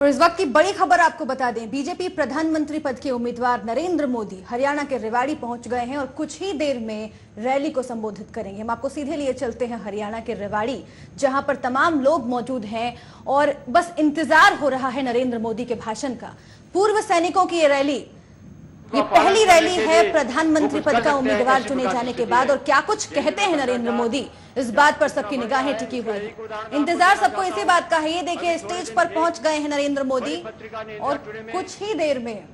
और इस वक्त की बड़ी खबर आपको बता दें, बीजेपी प्रधानमंत्री पद के उम्मीदवार नरेंद्र मोदी हरियाणा के रेवाड़ी पहुंच गए हैं और कुछ ही देर में रैली को संबोधित करेंगे। हम आपको सीधे लिए चलते हैं हरियाणा के रेवाड़ी, जहां पर तमाम लोग मौजूद हैं और बस इंतजार हो रहा है नरेंद्र मोदी के भाषण का। पूर्व सैनिकों की ये रैली, ये पहली रैली है प्रधानमंत्री पद का उम्मीदवार चुने जाने के बाद, और क्या कुछ कहते हैं नरेंद्र मोदी, इस बात पर सबकी निगाहें टिकी हुई है। इंतजार सबको इसी बात का है। ये देखिए, स्टेज पर पहुंच गए हैं नरेंद्र मोदी और कुछ ही देर में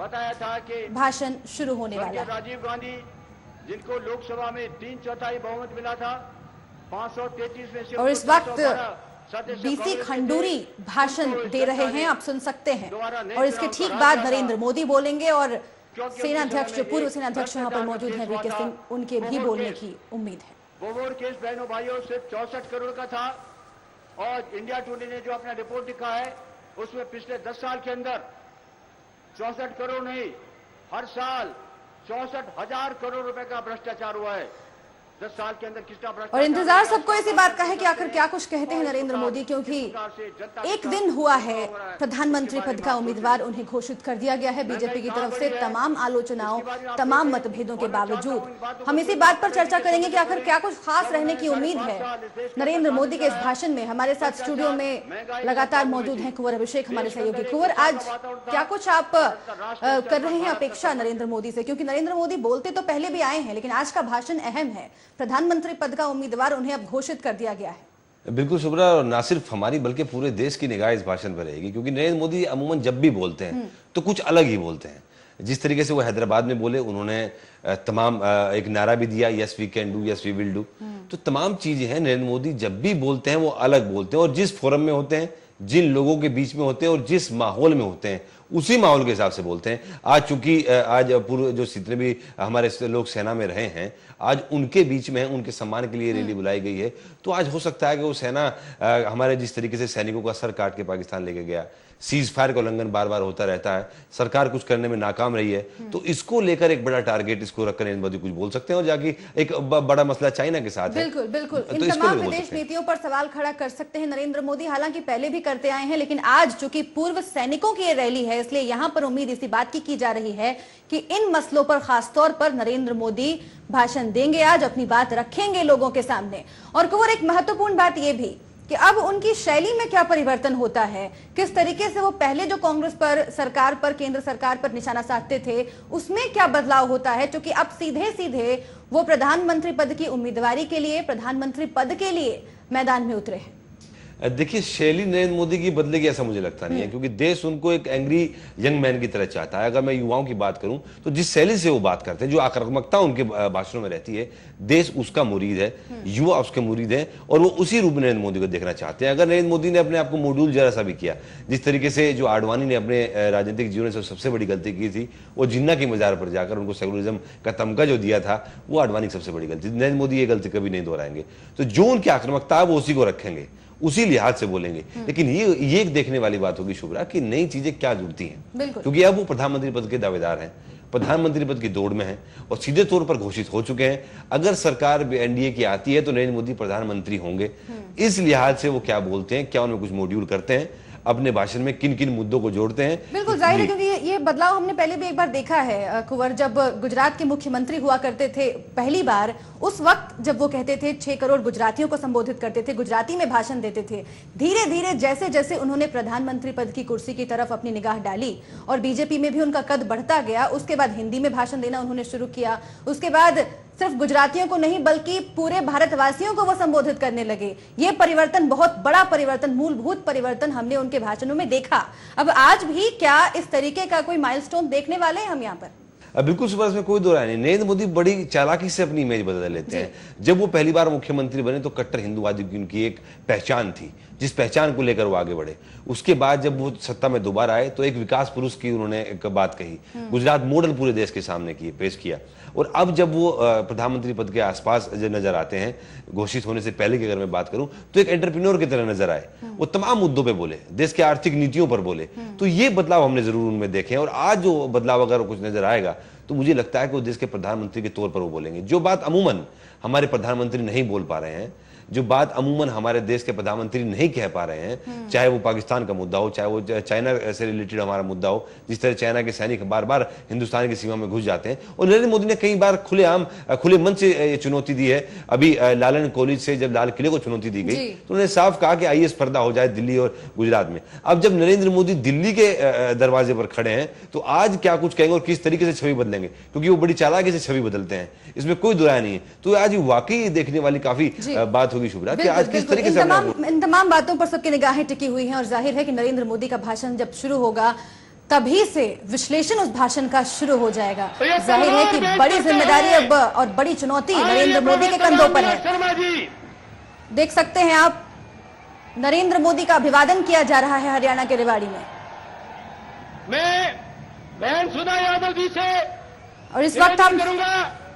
भाषण शुरू होने वाला है। राजीव गांधी, जिनको लोकसभा में 3/4 बहुमत मिला था, 533 में से, और इस वक्त बीसी खंडूरी भाषण दे रहे हैं, आप सुन सकते हैं। और इसके ठीक बाद नरेंद्र मोदी बोलेंगे और सेनाध्यक्ष, जो पूर्व सेनाध्यक्ष यहाँ पर मौजूद हैं वीके सिंह, उनके भी बोलने की उम्मीद है। बोगोर केस बहनों भाइयों सिर्फ 64 करोड़ का था, और इंडिया टुडे ने जो अपना रिपोर्ट लिखा है उसमें पिछले 10 साल के अंदर 64 करोड़ नहीं, हर साल 64,000 करोड़ रुपए का भ्रष्टाचार हुआ है 10 साल के अंदर। किसका भ्रष्टाचार? और इंतजार सबको इसी बात का है कि आखिर क्या कुछ कहते हैं नरेंद्र मोदी, क्योंकि एक दिन हुआ है प्रधानमंत्री पद का उम्मीदवार उन्हें घोषित कर दिया गया है बीजेपी की तरफ से। तमाम आलोचनाओं, तमाम मतभेदों के बावजूद हम इसी बात पर चर्चा करेंगे कि आखिर क्या कुछ खास रहने की उम्मीद है नरेंद्र मोदी के इस भाषण में। हमारे साथ स्टूडियो में लगातार मौजूद हैं कुंवर अभिषेक, हमारे सहयोगी। कुंवर, आज क्या कुछ आप कर रहे हैं अपेक्षा नरेंद्र मोदी से, क्योंकि नरेंद्र मोदी बोलते तो पहले भी आए हैं, लेकिन आज का भाषण अहम है। प्रधानमंत्री पद का उम्मीदवार उन्हें अब घोषित कर दिया गया है। बिल्कुल शुभ्रा, और ना सिर्फ हमारी बल्कि पूरे देश की निगाह इस भाषण पर रहेगी, क्योंकि नरेंद्र मोदी अमूमन जब भी बोलते हैं तो कुछ अलग ही बोलते हैं। जिस तरीके से वो हैदराबाद में बोले, उन्होंने तमाम एक नारा भी दिया, yes we can do, yes we will do. तो तमाम चीजें हैं, नरेंद्र मोदी जब भी बोलते हैं वो अलग बोलते हैं, और जिस फोरम में होते हैं, जिन लोगों के बीच में होते हैं और जिस माहौल में होते हैं, उसी माहौल के हिसाब से बोलते हैं। आज चूंकि आज पूर्व जो जितने भी हमारे लोग सेना में रहे हैं, आज उनके बीच में है, उनके सम्मान के लिए रैली बुलाई गई है। तो आज हो सकता है कि वो सेना हमारे जिस तरीके से सैनिकों का सर काट के पाकिस्तान लेके गया, सीज फायर का उल्लंघन बार बार होता रहता है, सरकार कुछ करने में नाकाम रही है, तो इसको लेकर एक बड़ा टारगेट इसको रखकर नरेंद्र मोदी कुछ बोल सकते हैं। और जाके एक बड़ा मसला चाइना के साथ है। बिल्कुल बिल्कुल, इन तमाम विदेश नीतियों पर सवाल खड़ा कर सकते हैं नरेंद्र मोदी, हालांकि पहले भी करते आए हैं, लेकिन आज चूंकि पूर्व सैनिकों की ये रैली है, इसलिए यहां पर उम्मीद इसी बात की जा रही है कि इन मसलों पर खासतौर पर नरेंद्र मोदी भाषण देंगे, आज अपनी बात रखेंगे लोगों के सामने। और कुंवर, एक महत्वपूर्ण बात यह भी कि अब उनकी शैली में क्या परिवर्तन होता है, किस तरीके से वो पहले जो कांग्रेस पर, सरकार पर, केंद्र सरकार पर निशाना साधते थे, उसमें क्या बदलाव होता है, क्योंकि अब सीधे सीधे वो प्रधानमंत्री पद की उम्मीदवारी के लिए, प्रधानमंत्री पद के लिए मैदान में उतरे हैं। देखिए, शैली नरेंद्र मोदी की बदलेगी ऐसा मुझे लगता नहीं है, क्योंकि देश उनको एक एंग्री यंग मैन की तरह चाहता है। अगर मैं युवाओं की बात करूं तो जिस शैली से वो बात करते हैं, जो आक्रामकता उनके भाषणों में रहती है, देश उसका मुरीद है, युवा उसके मुरीद है, और वो उसी रूप में नरेंद्र मोदी को देखना चाहते हैं। अगर नरेंद्र मोदी ने अपने आप को मॉड्यूल जरा सा भी किया, जिस तरीके से जो आडवाणी ने अपने राजनीतिक जीवन से सबसे बड़ी गलती की थी, वो जिन्ना की मजार पर जाकर उनको सेकुलरिज्म का तमगा जो दिया था, वो आडवाणी की सबसे बड़ी गलती। नरेंद्र मोदी ये गलती कभी नहीं दोहराएंगे। तो जो उनकी आक्रामकता है वो उसी को रखेंगे, उसी लिहाज से बोलेंगे। लेकिन ये एक देखने वाली बात होगी शुभ्रा कि नई चीजें क्या जुड़ती हैं, क्योंकि अब वो प्रधानमंत्री पद के दावेदार हैं, प्रधानमंत्री पद की दौड़ में हैं और सीधे तौर पर घोषित हो चुके हैं। अगर सरकार एनडीए की आती है तो नरेंद्र मोदी प्रधानमंत्री होंगे। इस लिहाज से वो क्या बोलते हैं, क्या उनमें कुछ मॉड्यूल करते हैं, अपने भाषण में किन किन मुद्दों को जोड़ते हैं। बिल्कुल जाहिर है, क्योंकि ये बदलाव हमने पहले भी एक बार देखा है कुंवर, जब गुजरात के मुख्यमंत्री हुआ करते थे पहली बार, उस वक्त जब वो कहते थे 6 करोड़ गुजरातियों को संबोधित करते थे, गुजराती में भाषण देते थे, धीरे धीरे जैसे जैसे उन्होंने प्रधानमंत्री पद की कुर्सी की तरफ अपनी निगाह डाली और बीजेपी में भी उनका कद बढ़ता गया, उसके बाद हिंदी में भाषण देना उन्होंने शुरू किया। उसके बाद सिर्फ गुजरातियों को नहीं बल्कि पूरे भारतवासियों को वो संबोधित करने लगे। ये परिवर्तन, बहुत बड़ा परिवर्तन, मूलभूत परिवर्तन हमने उनके भाषणों में देखा। अब आज भी क्या इस तरीके का कोई माइलस्टोन देखने वाले हैं हम यहाँ पर? बिल्कुल सुबह, इसमें कोई दो राय नहीं। नरेंद्र मोदी बड़ी चालाकी से अपनी इमेज बदल लेते हैं। जब वो पहली बार मुख्यमंत्री बने तो कट्टर हिंदुवादी की उनकी एक पहचान थी, जिस पहचान को लेकर वो आगे बढ़े। उसके बाद जब वो सत्ता में दोबारा आए तो एक विकास पुरुष की उन्होंने एक बात कही, गुजरात मॉडल पूरे देश के सामने पेश किया। और अब जब वो प्रधानमंत्री पद के आसपास नजर आते हैं, घोषित होने से पहले की अगर मैं बात करूं, तो एक एंटरप्रेन्योर की तरह नजर आए। वो तमाम मुद्दों पे बोले, देश के आर्थिक नीतियों पर बोले। तो ये बदलाव हमने जरूर उनमें देखे, और आज जो बदलाव अगर कुछ नजर आएगा तो मुझे लगता है कि वो देश के प्रधानमंत्री के तौर पर वो बोलेंगे, जो बात अमूमन हमारे प्रधानमंत्री नहीं बोल पा रहे हैं। जो बात अमूमन हमारे देश के प्रधानमंत्री नहीं कह पा रहे हैं, चाहे वो पाकिस्तान का मुद्दा हो, चाहे वो चाइना से रिलेटेड हमारा मुद्दा हो, जिस तरह चाइना के सैनिक बार बार हिंदुस्तान की सीमा में घुस जाते हैं। और नरेंद्र मोदी ने कई बार खुले मन से चुनौती दी है। अभी लालन कॉलेज से जब लाल किले को चुनौती दी गई तो उन्होंने साफ कहा कि आईएएस पर्दा हो जाए दिल्ली और गुजरात में। अब जब नरेंद्र मोदी दिल्ली के दरवाजे पर खड़े हैं तो आज क्या कुछ कहेंगे और किस तरीके से छवि बदलेंगे, क्योंकि वो बड़ी चालाकी से छवि बदलते हैं, इसमें कोई दुराया नहीं है। तो आज वाकई देखने वाली काफी बात होगी शुभ्रा कि आज किस तरीके से इन तमाम बातों पर सबकी निगाहें टिकी हुई हैं और जाहिर है कि नरेंद्र मोदी का भाषण जब शुरू होगा तभी से विश्लेषण उस भाषण का शुरू हो जाएगा। जाहिर है कि बड़ी जिम्मेदारी अब और बड़ी चुनौती नरेंद्र मोदी के कंधों पर है। देख सकते हैं आप, नरेंद्र मोदी का अभिवादन किया जा रहा है हरियाणा के रेवाड़ी में। मैं बहन सुधा यादव जी से और इस वक्त हम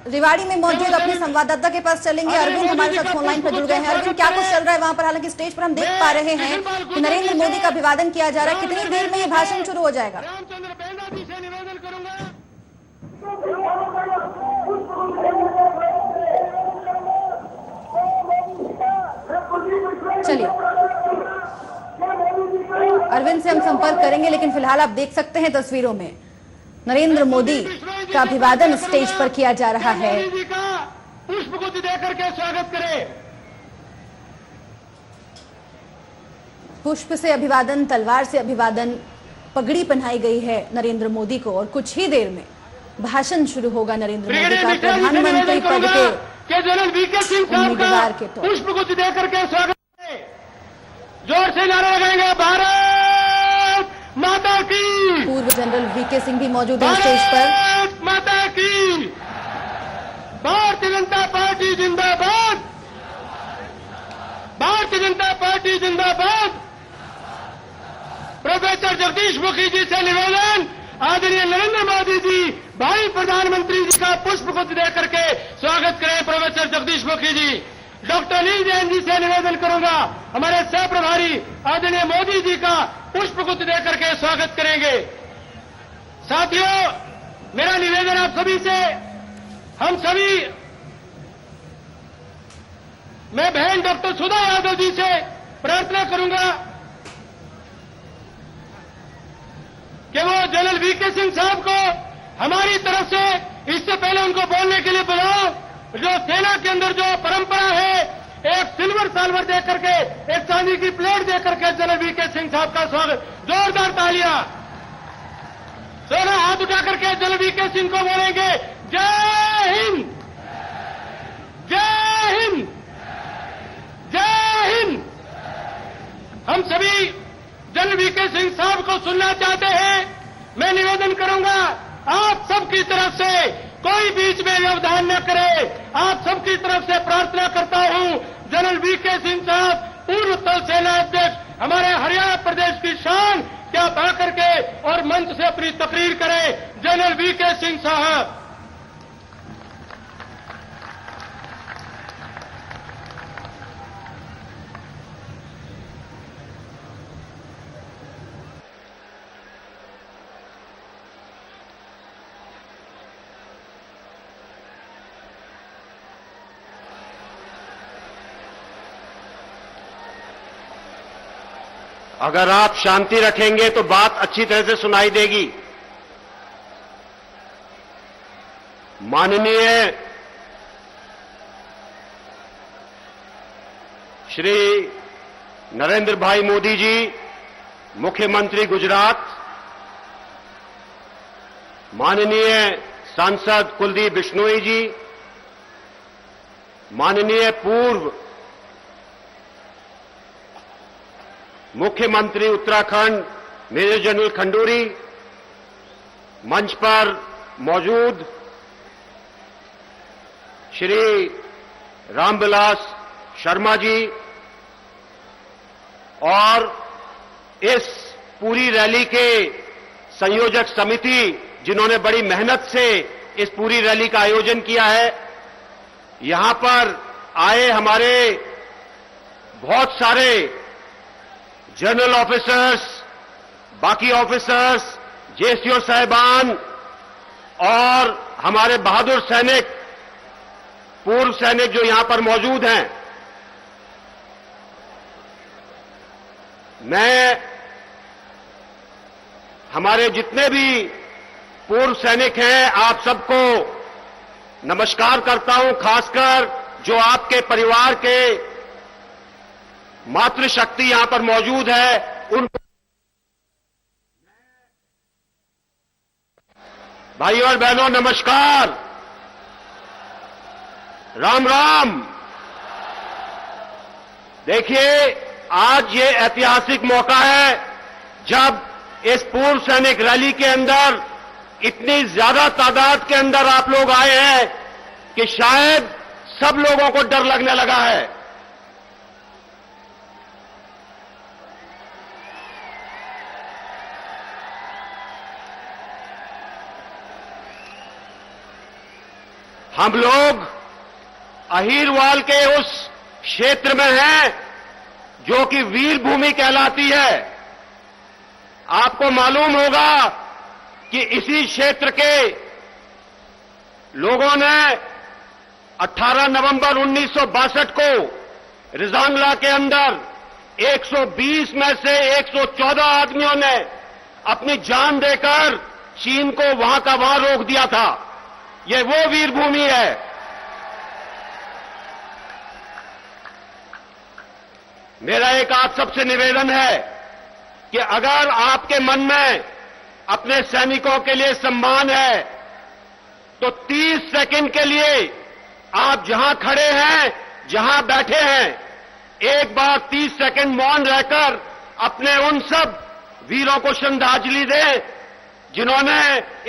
रेवाड़ी में मौजूद अपने संवाददाता के पास चलेंगे। अरविंद हमारे साथ फोन लाइन पर जुड़ गए हैं। अरविंद, क्या कुछ चल रहा है वहां पर? हालांकि स्टेज पर हम देख पा रहे हैं कि नरेंद्र मोदी का अभिवादन किया जा रहा है। कितनी देर में ये भाषण शुरू हो जाएगा? रामचंद्र बैना जी से निवेदन करूंगा। चलिए, अरविंद से हम संपर्क करेंगे, लेकिन फिलहाल आप देख सकते हैं तस्वीरों में नरेंद्र मोदी का अभिवादन स्टेज पर किया जा रहा है। पुष्प गुच्छ देकर के स्वागत करें। पुष्प से अभिवादन, तलवार से अभिवादन, पगड़ी पहनाई गई है नरेंद्र मोदी को और कुछ ही देर में भाषण शुरू होगा नरेंद्र मोदी का प्रधानमंत्री पद के जनरल वीके सिंह साहब उम्मीदवार के तौर। पुष्प गुच्छ देकर के स्वागत करें। जोर से नारा लगाएंगे, भारत माता की। पूर्व जनरल वीके सिंह भी मौजूद हैं स्टेज पर। भारत माता की। भारतीय जनता पार्टी जिंदाबाद। भारतीय जनता पार्टी जिंदाबाद। प्रोफेसर जगदीश मुखी जी से निवेदन, आदरणीय नरेंद्र मोदी जी भाई प्रधानमंत्री जी का पुष्प गुच्छ देकर के स्वागत करें। प्रोफेसर जगदीश मुखी जी। डॉक्टर अनिल जैन जी से निवेदन करूंगा, हमारे सह प्रभारी आदरणीय मोदी जी का पुष्प गुच्छ देकर के स्वागत करेंगे। साथियों, मेरा निवेदन आप सभी से, हम सभी, मैं बहन डॉक्टर सुधा यादव जी से प्रार्थना करूंगा कि वो जनरल वीके सिंह साहब को हमारी तरफ से, इससे पहले उनको बोलने के लिए बुलाओ। जो सेना के अंदर जो परंपरा है, एक सिल्वर साल्वर दे करके, एक चांदी की प्लेट दे करके जनरल वीके सिंह साहब का स्वागत। जोरदार तालियां। सेना हाथ उठा करके जनरल वीके सिंह को बोलेंगे, जय हिंद, जय हिंद, जय हिंद। हम सभी जनरल वीके सिंह साहब को सुनना चाहते हैं। मैं निवेदन करूंगा, आप सबकी तरफ से कोई बीच में व्यवधान न करे। आप सबकी तरफ से प्रार्थना करता हूं, जनरल वीके सिंह साहब पूर्व थल सेना अध्यक्ष, हमारे हरियाणा प्रदेश की शान, क्या बा करके और मंच से अपनी तकरीर करें। जनरल वीके सिंह साहब। अगर आप शांति रखेंगे तो बात अच्छी तरह से सुनाई देगी। माननीय श्री नरेंद्र भाई मोदी जी, मुख्यमंत्री गुजरात, माननीय सांसद कुलदीप बिश्नोई जी, माननीय पूर्व मुख्यमंत्री उत्तराखंड मेजर जनरल खंडूरी, मंच पर मौजूद श्री रामविलास शर्मा जी और इस पूरी रैली के संयोजक समिति, जिन्होंने बड़ी मेहनत से इस पूरी रैली का आयोजन किया है। यहां पर आए हमारे बहुत सारे जनरल ऑफिसर्स, बाकी ऑफिसर्स, जेसीओ साहिबान और हमारे बहादुर सैनिक, पूर्व सैनिक जो यहां पर मौजूद हैं, मैं हमारे जितने भी पूर्व सैनिक हैं, आप सबको नमस्कार करता हूं, खासकर जो आपके परिवार के मातृशक्ति यहां पर मौजूद है, उनको भाइयों और बहनों नमस्कार, राम राम। देखिए, आज ये ऐतिहासिक मौका है जब इस पूर्व सैनिक रैली के अंदर इतनी ज्यादा तादाद के अंदर आप लोग आए हैं कि शायद सब लोगों को डर लगने लगा है। हम लोग अहीरवाल के उस क्षेत्र में हैं जो कि वीर भूमि कहलाती है। आपको मालूम होगा कि इसी क्षेत्र के लोगों ने 18 नवंबर 1962 को रिजांगला के अंदर 120 में से 114 आदमियों ने अपनी जान देकर चीन को वहां का वहां रोक दिया था। यह वो वीर भूमि है। मेरा एक आप सबसे निवेदन है कि अगर आपके मन में अपने सैनिकों के लिए सम्मान है तो 30 सेकंड के लिए आप जहां खड़े हैं, जहां बैठे हैं, एक बार 30 सेकंड मौन रहकर अपने उन सब वीरों को श्रद्धांजलि दें जिन्होंने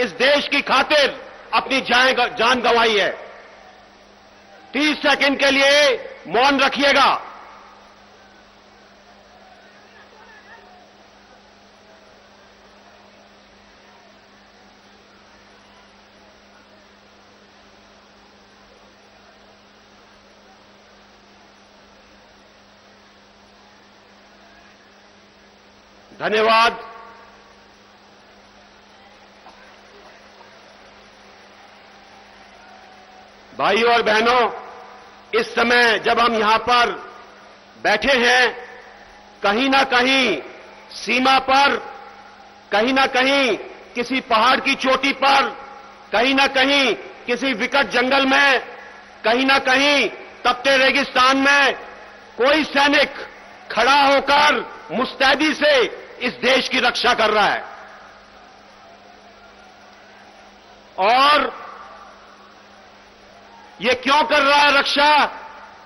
इस देश की खातिर अपनी जान गंवाई है। 30 सेकंड के लिए मौन रखिएगा। धन्यवाद। भाइयों और बहनों, इस समय जब हम यहां पर बैठे हैं, कहीं ना कहीं सीमा पर, कहीं ना कहीं किसी पहाड़ की चोटी पर, कहीं ना कहीं किसी विकट जंगल में, कहीं ना कहीं तपते रेगिस्तान में कोई सैनिक खड़ा होकर मुस्तैदी से इस देश की रक्षा कर रहा है। और ये क्यों कर रहा है रक्षा?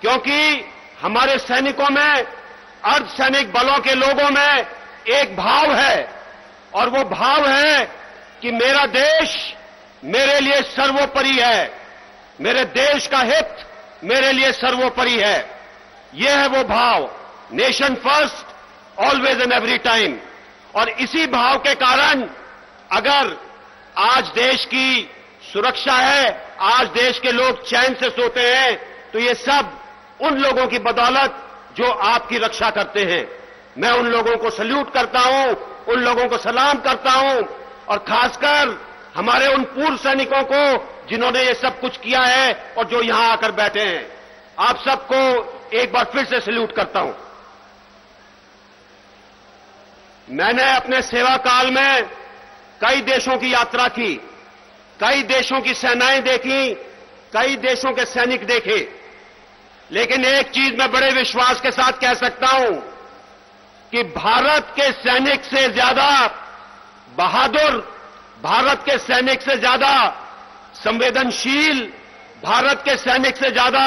क्योंकि हमारे सैनिकों में, अर्धसैनिक बलों के लोगों में एक भाव है, और वो भाव है कि मेरा देश मेरे लिए सर्वोपरि है, मेरे देश का हित मेरे लिए सर्वोपरि है। यह है वो भाव, nation first always and every time. और इसी भाव के कारण अगर आज देश की सुरक्षा है, आज देश के लोग चैन से सोते हैं, तो ये सब उन लोगों की बदौलत जो आपकी रक्षा करते हैं। मैं उन लोगों को सल्यूट करता हूं, उन लोगों को सलाम करता हूं, और खासकर हमारे उन पूर्व सैनिकों को जिन्होंने ये सब कुछ किया है और जो यहां आकर बैठे हैं। आप सबको एक बार फिर से सल्यूट करता हूं। मैंने अपने सेवा काल में कई देशों की यात्रा की, कई देशों की सेनाएं देखी, कई देशों के सैनिक देखे, लेकिन एक चीज मैं बड़े विश्वास के साथ कह सकता हूं कि भारत के सैनिक से ज्यादा बहादुर, भारत के सैनिक से ज्यादा संवेदनशील, भारत के सैनिक से ज्यादा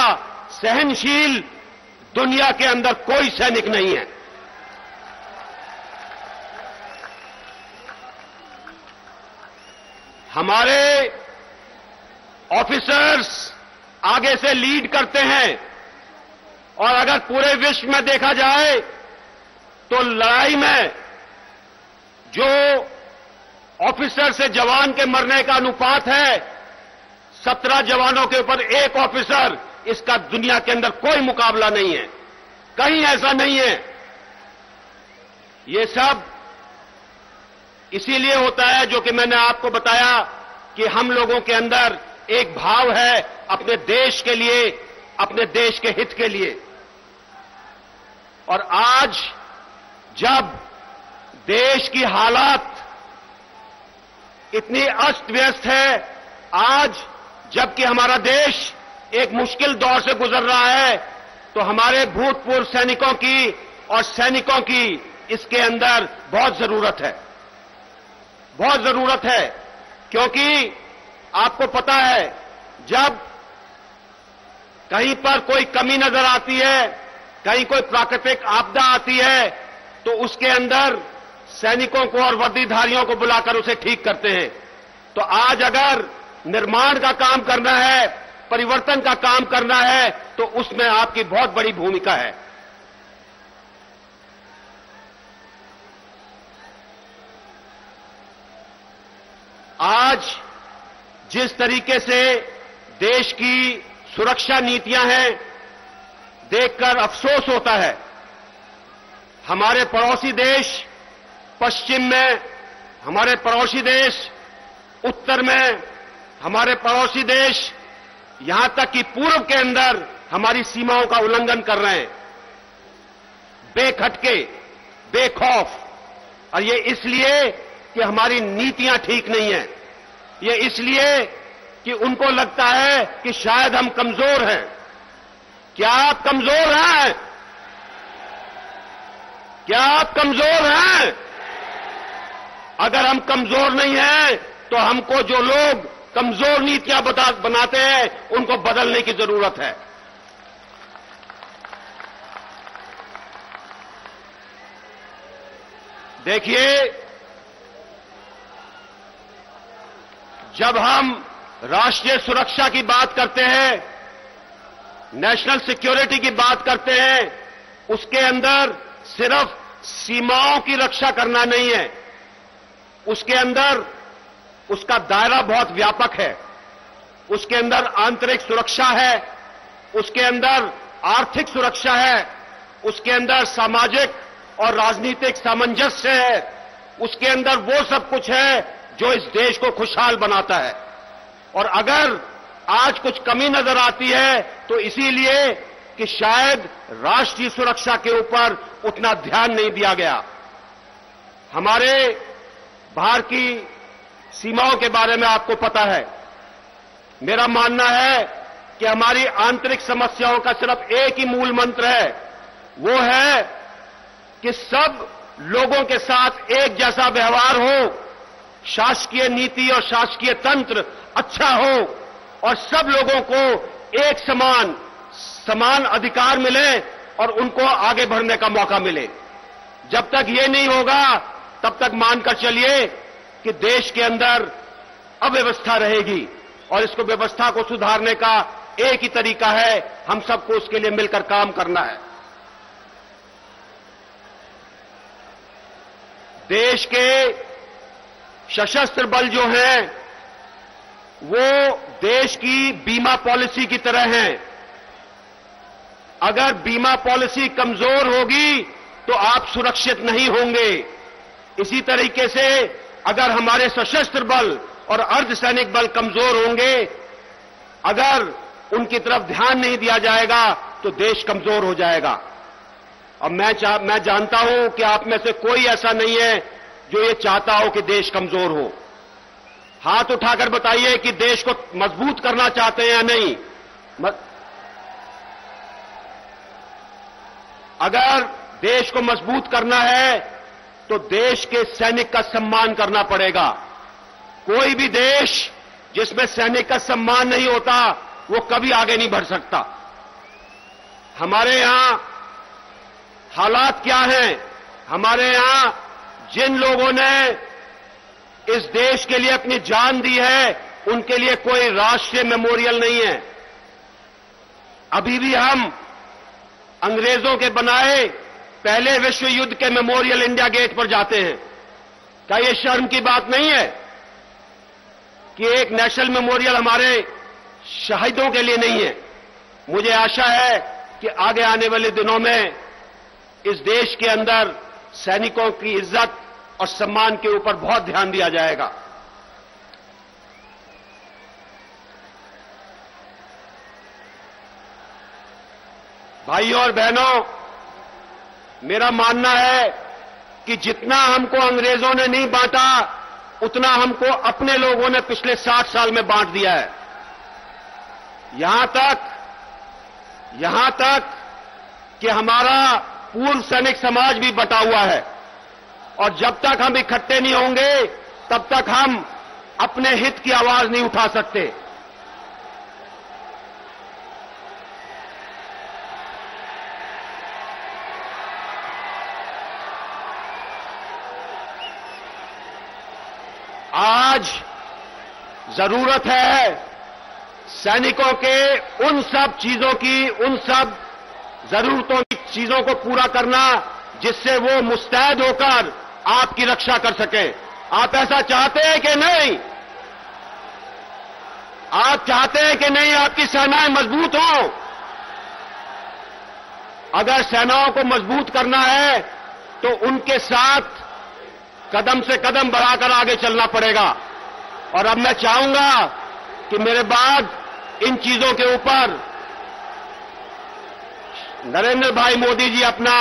सहनशील दुनिया के अंदर कोई सैनिक नहीं है। हमारे ऑफिसर्स आगे से लीड करते हैं, और अगर पूरे विश्व में देखा जाए तो लड़ाई में जो ऑफिसर से जवान के मरने का अनुपात है, 17 जवानों के ऊपर एक ऑफिसर, इसका दुनिया के अंदर कोई मुकाबला नहीं है, कहीं ऐसा नहीं है। ये सब इसीलिए होता है जो कि मैंने आपको बताया कि हम लोगों के अंदर एक भाव है अपने देश के लिए, अपने देश के हित के लिए। और आज जब देश की हालात इतनी अस्त व्यस्त है, आज जबकि हमारा देश एक मुश्किल दौर से गुजर रहा है, तो हमारे भूतपूर्व सैनिकों की और सैनिकों की इसके अंदर बहुत जरूरत है, बहुत जरूरत है। क्योंकि आपको पता है, जब कहीं पर कोई कमी नजर आती है, कहीं कोई प्राकृतिक आपदा आती है, तो उसके अंदर सैनिकों को और वर्दीधारियों को बुलाकर उसे ठीक करते हैं। तो आज अगर निर्माण का काम करना है, परिवर्तन का काम करना है, तो उसमें आपकी बहुत बड़ी भूमिका है। आज जिस तरीके से देश की सुरक्षा नीतियां हैं, देखकर अफसोस होता है। हमारे पड़ोसी देश पश्चिम में, हमारे पड़ोसी देश उत्तर में, हमारे पड़ोसी देश यहां तक कि पूर्व के अंदर हमारी सीमाओं का उल्लंघन कर रहे हैं, बेखटके, बेखौफ। और ये इसलिए कि हमारी नीतियां ठीक नहीं हैं, ये इसलिए कि उनको लगता है कि शायद हम कमजोर हैं। क्या आप कमजोर हैं? क्या आप कमजोर हैं? अगर हम कमजोर नहीं हैं, तो हमको जो लोग कमजोर नीतियां बनाते हैं, उनको बदलने की जरूरत है। देखिए, जब हम राष्ट्रीय सुरक्षा की बात करते हैं, नेशनल सिक्योरिटी की बात करते हैं, उसके अंदर सिर्फ सीमाओं की रक्षा करना नहीं है, उसके अंदर उसका दायरा बहुत व्यापक है। उसके अंदर आंतरिक सुरक्षा है, उसके अंदर आर्थिक सुरक्षा है, उसके अंदर सामाजिक और राजनीतिक सामंजस्य है, उसके अंदर वो सब कुछ है जो इस देश को खुशहाल बनाता है। और अगर आज कुछ कमी नजर आती है, तो इसीलिए कि शायद राष्ट्रीय सुरक्षा के ऊपर उतना ध्यान नहीं दिया गया। हमारे बाहर की सीमाओं के बारे में आपको पता है। मेरा मानना है कि हमारी आंतरिक समस्याओं का सिर्फ एक ही मूल मंत्र है, वो है कि सब लोगों के साथ एक जैसा व्यवहार हो, शासकीय नीति और शासकीय तंत्र अच्छा हो, और सब लोगों को एक समान अधिकार मिले और उनको आगे बढ़ने का मौका मिले। जब तक ये नहीं होगा, तब तक मानकर चलिए कि देश के अंदर अव्यवस्था रहेगी। और इसको व्यवस्था को सुधारने का एक ही तरीका है, हम सबको उसके लिए मिलकर काम करना है। देश के सशस्त्र बल जो हैं, वो देश की बीमा पॉलिसी की तरह हैं। अगर बीमा पॉलिसी कमजोर होगी, तो आप सुरक्षित नहीं होंगे। इसी तरीके से अगर हमारे सशस्त्र बल और अर्धसैनिक बल कमजोर होंगे, अगर उनकी तरफ ध्यान नहीं दिया जाएगा, तो देश कमजोर हो जाएगा। और मैं जानता हूं कि आप में से कोई ऐसा नहीं है जो ये चाहता हो कि देश कमजोर हो। हाथ उठाकर बताइए कि देश को मजबूत करना चाहते हैं या नहीं। अगर देश को मजबूत करना है, तो देश के सैनिक का सम्मान करना पड़ेगा। कोई भी देश जिसमें सैनिक का सम्मान नहीं होता, वो कभी आगे नहीं बढ़ सकता। हमारे यहां हालात क्या हैं? हमारे यहां जिन लोगों ने इस देश के लिए अपनी जान दी है, उनके लिए कोई राष्ट्रीय मेमोरियल नहीं है। अभी भी हम अंग्रेजों के बनाए पहले विश्व युद्ध के मेमोरियल इंडिया गेट पर जाते हैं। क्या यह शर्म की बात नहीं है कि एक नेशनल मेमोरियल हमारे शहीदों के लिए नहीं है? मुझे आशा है कि आगे आने वाले दिनों में इस देश के अंदर सैनिकों की इज्जत और सम्मान के ऊपर बहुत ध्यान दिया जाएगा। भाइयों और बहनों, मेरा मानना है कि जितना हमको अंग्रेजों ने नहीं बांटा उतना हमको अपने लोगों ने पिछले 60 साल में बांट दिया है। यहां तक कि हमारा पूर्व सैनिक समाज भी बटा हुआ है और जब तक हम इकट्ठे नहीं होंगे तब तक हम अपने हित की आवाज नहीं उठा सकते। आज जरूरत है सैनिकों के उन सब चीजों की, उन सब जरूरतों की चीजों को पूरा करना जिससे वो मुस्तैद होकर आपकी रक्षा कर सके। आप ऐसा चाहते हैं कि नहीं? आप चाहते हैं कि नहीं आपकी सेनाएं मजबूत हों? अगर सेनाओं को मजबूत करना है तो उनके साथ कदम से कदम बढ़ाकर आगे चलना पड़ेगा। और अब मैं चाहूंगा कि मेरे बाद इन चीजों के ऊपर नरेंद्र भाई मोदी जी अपना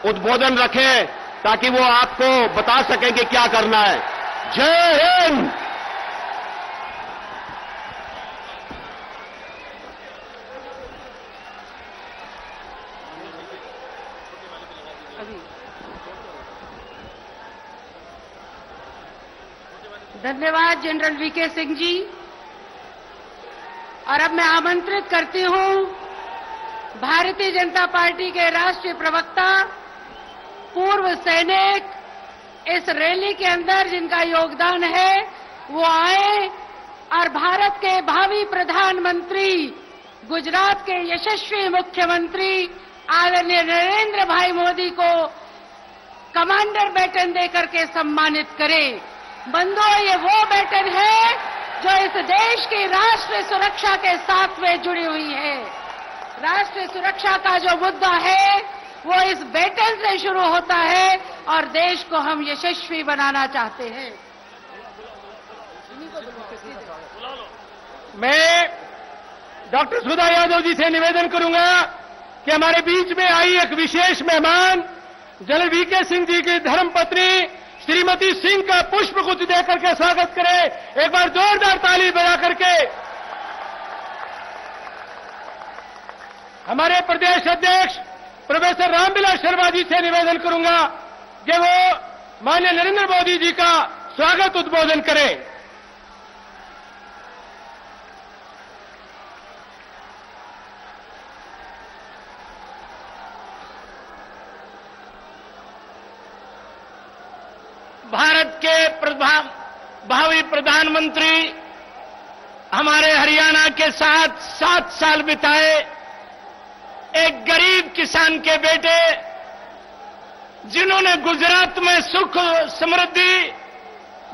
उद्बोधन रखें ताकि वो आपको बता सकें कि क्या करना है। जय हिंद। धन्यवाद जनरल वीके सिंह जी। और अब मैं आमंत्रित करती हूं भारतीय जनता पार्टी के राष्ट्रीय प्रवक्ता, पूर्व सैनिक, इस रैली के अंदर जिनका योगदान है वो आए और भारत के भावी प्रधानमंत्री, गुजरात के यशस्वी मुख्यमंत्री आदरणीय नरेंद्र भाई मोदी को कमांडर बैटन देकर के सम्मानित करें। बंधुओं, ये वो बैटन है जो इस देश की राष्ट्रीय सुरक्षा के साथ में जुड़ी हुई है। राष्ट्रीय सुरक्षा का जो मुद्दा है वो इस बैटन से शुरू होता है और देश को हम यशस्वी बनाना चाहते हैं। मैं डॉक्टर सुधा यादव जी से निवेदन करूंगा कि हमारे बीच में आई एक विशेष मेहमान जनरल वीके सिंह जी की धर्मपत्नी श्रीमती सिंह का पुष्प गुच्छ देकर के स्वागत करें। एक बार जोरदार ताली बजा करके। हमारे प्रदेश अध्यक्ष प्रोफेसर रामविलास शर्मा जी से निवेदन करूंगा कि वो माननीय नरेंद्र मोदी जी का स्वागत उद्बोधन करें। भारत के भावी प्रधानमंत्री हमारे हरियाणा के साथ 7 साल बिताए, एक गरीब किसान के बेटे जिन्होंने गुजरात में सुख समृद्धि,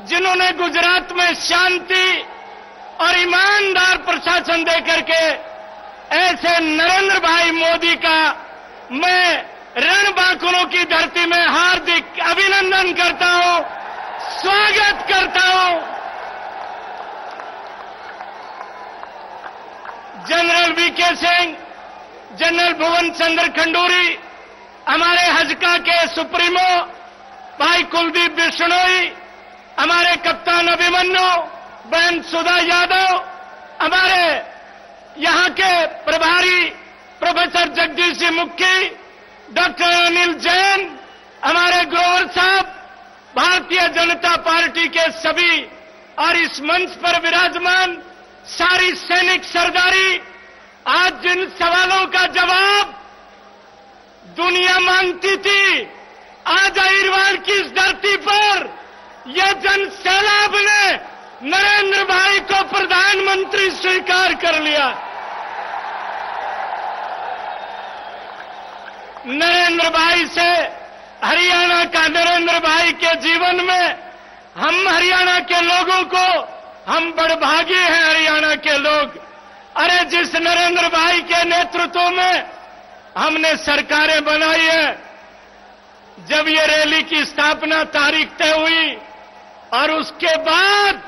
जिन्होंने गुजरात में शांति और ईमानदार प्रशासन देकर के, ऐसे नरेंद्र भाई मोदी का मैं रणबांकुरों की धरती में हार्दिक अभिनंदन करता हूं, स्वागत करता हूं। जनरल वीके सिंह, जनरल भुवन चंद्र खंडूरी, हमारे हजका के सुप्रीमो भाई कुलदीप बिश्नोई, हमारे कप्तान अभिमन्यु, बहन सुधा यादव, हमारे यहां के प्रभारी प्रोफेसर जगदीश सिंह मुखी, डॉक्टर अनिल जैन, हमारे ग्रोवर साहब, भारतीय जनता पार्टी के सभी और इस मंच पर विराजमान सारी सैनिक सरदारी, आज जिन सवालों का जवाब दुनिया मांगती थी, आज अहिरवार की इस धरती पर यह जन सैलाब ने नरेंद्र भाई को प्रधानमंत्री स्वीकार कर लिया। नरेंद्र भाई से, हरियाणा का नरेंद्र भाई के जीवन में हम हरियाणा के लोगों को, हम बड़भागी हैं हरियाणा के लोग। अरे जिस नरेंद्र भाई के नेतृत्व में हमने सरकारें बनाई है, जब ये रैली की स्थापना तारीख तय हुई और उसके बाद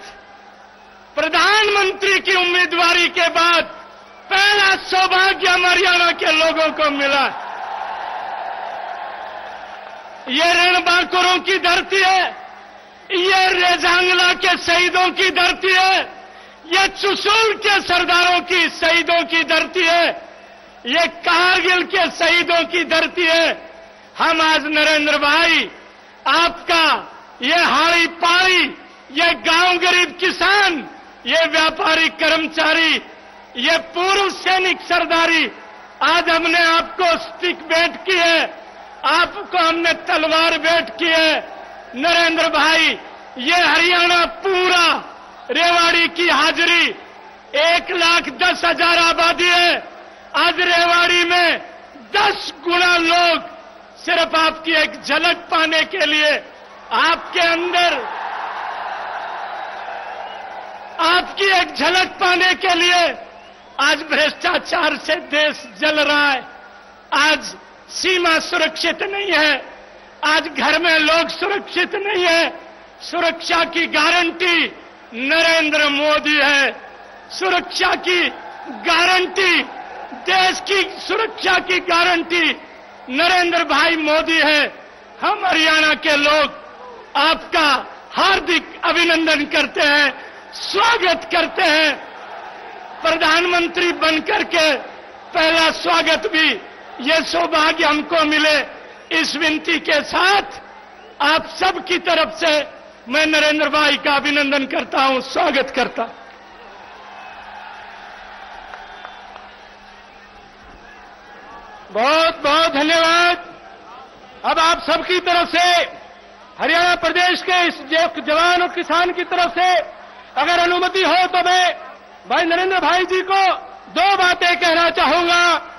प्रधानमंत्री की उम्मीदवारी के बाद पहला सौभाग्य हम हरियाणा के लोगों को मिला। ये रणबांकुरों की धरती है, ये रेजांगला के शहीदों की धरती है, ये चुशूल के सरदारों की शहीदों की धरती है, ये कारगिल के शहीदों की धरती है। हम आज नरेंद्र भाई आपका ये हाड़ी पाड़ी, ये गांव गरीब किसान, ये व्यापारी कर्मचारी, ये पूर्व सैनिक सरदारी, आज हमने आपको स्टिक भेंट की है, आपको हमने तलवार भेंट की है। नरेंद्र भाई, ये हरियाणा पूरा रेवाड़ी की हाजिरी 1,10,000 आबादी है। आज रेवाड़ी में 10 गुना लोग सिर्फ आपकी एक झलक पाने के लिए आपके अंदर, आपकी एक झलक पाने के लिए आज भ्रष्टाचार से देश जल रहा है। आज सीमा सुरक्षित नहीं है, आज घर में लोग सुरक्षित नहीं है। सुरक्षा की गारंटी नरेंद्र मोदी है। सुरक्षा की गारंटी, देश की सुरक्षा की गारंटी नरेंद्र भाई मोदी है। हम हरियाणा के लोग आपका हार्दिक अभिनंदन करते हैं, स्वागत करते हैं। प्रधानमंत्री बनकर के पहला स्वागत भी ये सौभाग्य हमको मिले, इस विनती के साथ आप सबकी तरफ से मैं नरेंद्र भाई का अभिनंदन करता हूं, स्वागत करता हूं। बहुत बहुत धन्यवाद। अब आप सबकी तरफ से, हरियाणा प्रदेश के इस जवान और किसान की तरफ से अगर अनुमति हो तो मैं भाई नरेंद्र भाई जी को 2 बातें कहना चाहूंगा।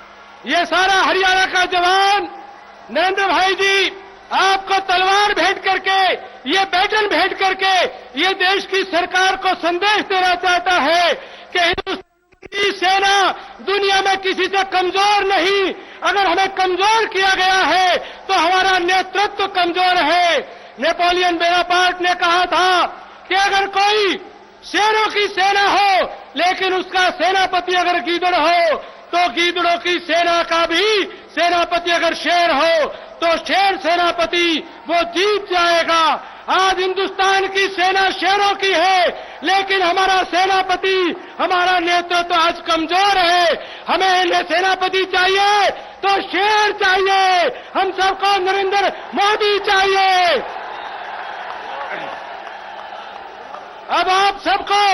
ये सारा हरियाणा का जवान नरेंद्र भाई जी आपको तलवार भेंट करके, ये बैटन भेंट करके ये देश की सरकार को संदेश देना चाहता है कि हिंदुस्तान की सेना दुनिया में किसी से कमजोर नहीं। अगर हमें कमजोर किया गया है तो हमारा नेतृत्व कमजोर है। नेपोलियन बोनापार्ट ने कहा था कि अगर कोई शेरों की सेना हो लेकिन उसका सेनापति अगर गीदड़ हो तो गीदड़ों की सेना का भी सेनापति अगर शेर हो तो शेर सेनापति वो जीत जाएगा। आज हिंदुस्तान की सेना शेरों की है लेकिन हमारा सेनापति, हमारा नेतृत्व आज कमजोर है। हमें सेनापति चाहिए तो शेर चाहिए, हम सबको नरेंद्र मोदी चाहिए। अब आप सबको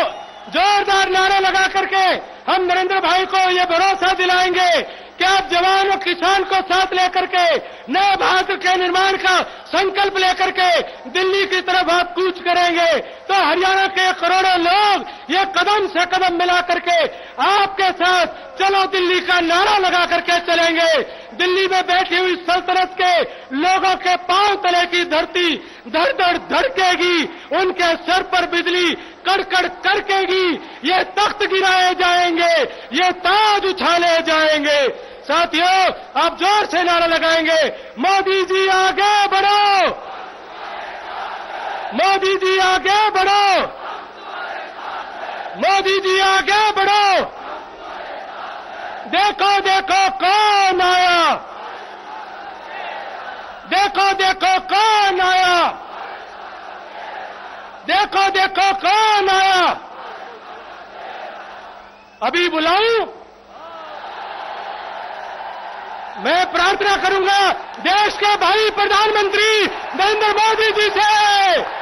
जोरदार नारे लगा करके हम नरेंद्र भाई को ये भरोसा दिलाएंगे कि आप जवान और किसान को साथ लेकर के नए भारत के निर्माण का संकल्प लेकर के दिल्ली की तरफ आप कूच करेंगे तो हरियाणा के करोड़ों लोग ये कदम से कदम मिला करके आपके साथ चलो दिल्ली का नारा लगा करके चलेंगे। दिल्ली में बैठी हुई सल्तनत के लोगों के पांव तले की धरती धड़ धड़ धड़केगी, उनके सर पर बिजली कड़कड़ करकेगी, ये तख्त गिराए जाएंगे, ये ताज उछाले जाएंगे। साथियों, आप जोर से नारा लगाएंगे, मोदी जी आगे बढ़ो, मोदी जी आगे बढ़ो, मोदी जी आगे बढ़ो। देखो देखो कौन आया, देखो देखो कौन आया, देखो देखो कौन आया। अभी बुलाऊं? मैं प्रार्थना करूंगा देश के भाई प्रधानमंत्री नरेंद्र मोदी जी से।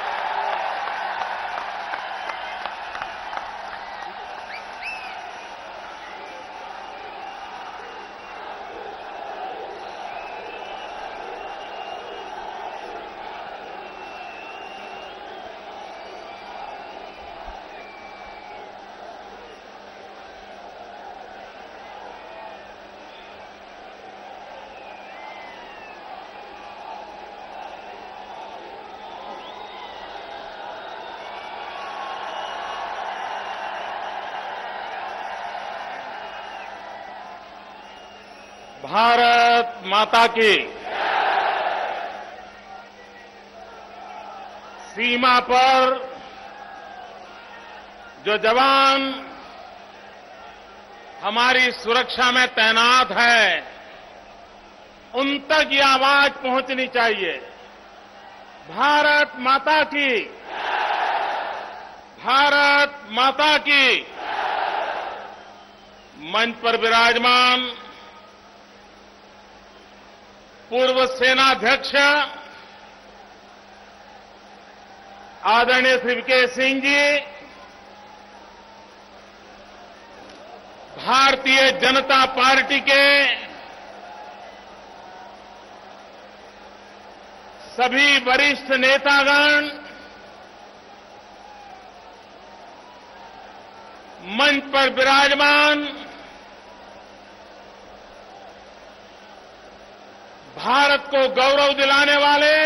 भारत माता की। सीमा पर जो जवान हमारी सुरक्षा में तैनात है, उन तक ये आवाज पहुंचनी चाहिए भारत माता की, भारत माता की। मंच पर विराजमान पूर्व सेनाध्यक्ष आदरणीय श्री वीके सिंह जी, भारतीय जनता पार्टी के सभी वरिष्ठ नेतागण, मंच पर विराजमान भारत को गौरव दिलाने वाले,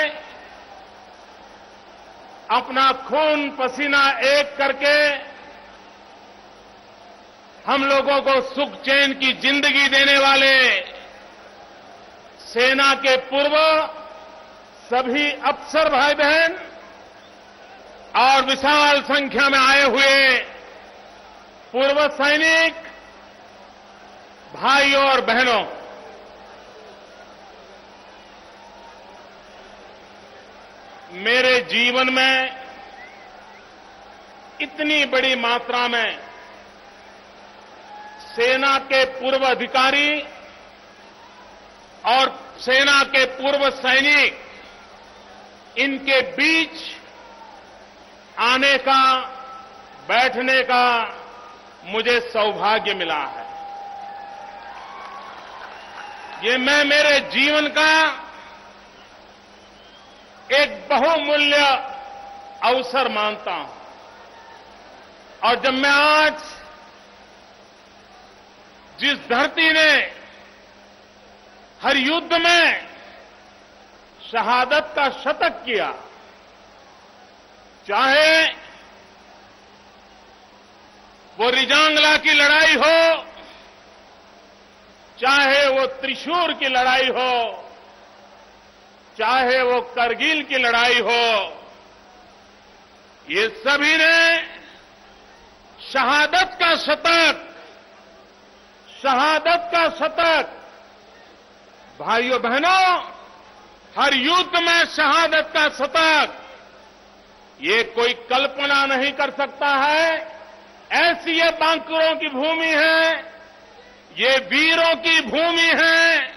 अपना खून पसीना एक करके हम लोगों को सुख चैन की जिंदगी देने वाले सेना के पूर्व सभी अफसर भाई बहन और विशाल संख्या में आए हुए पूर्व सैनिक भाइयों और बहनों, मेरे जीवन में इतनी बड़ी मात्रा में सेना के पूर्व अधिकारी और सेना के पूर्व सैनिक, इनके बीच आने का, बैठने का मुझे सौभाग्य मिला है। ये मैं मेरे जीवन का एक बहुमूल्य अवसर मानता हूं। और जब मैं आज जिस धरती ने हर युद्ध में शहादत का शतक किया, चाहे वो रिजांगला की लड़ाई हो, चाहे वो त्रिशूर की लड़ाई हो, चाहे वो करगिल की लड़ाई हो, ये सभी ने शहादत का शतक, शहादत का शतक, भाइयों बहनों, हर युद्ध में शहादत का शतक, ये कोई कल्पना नहीं कर सकता है। ऐसी ये बांकुरों की भूमि है, ये वीरों की भूमि है।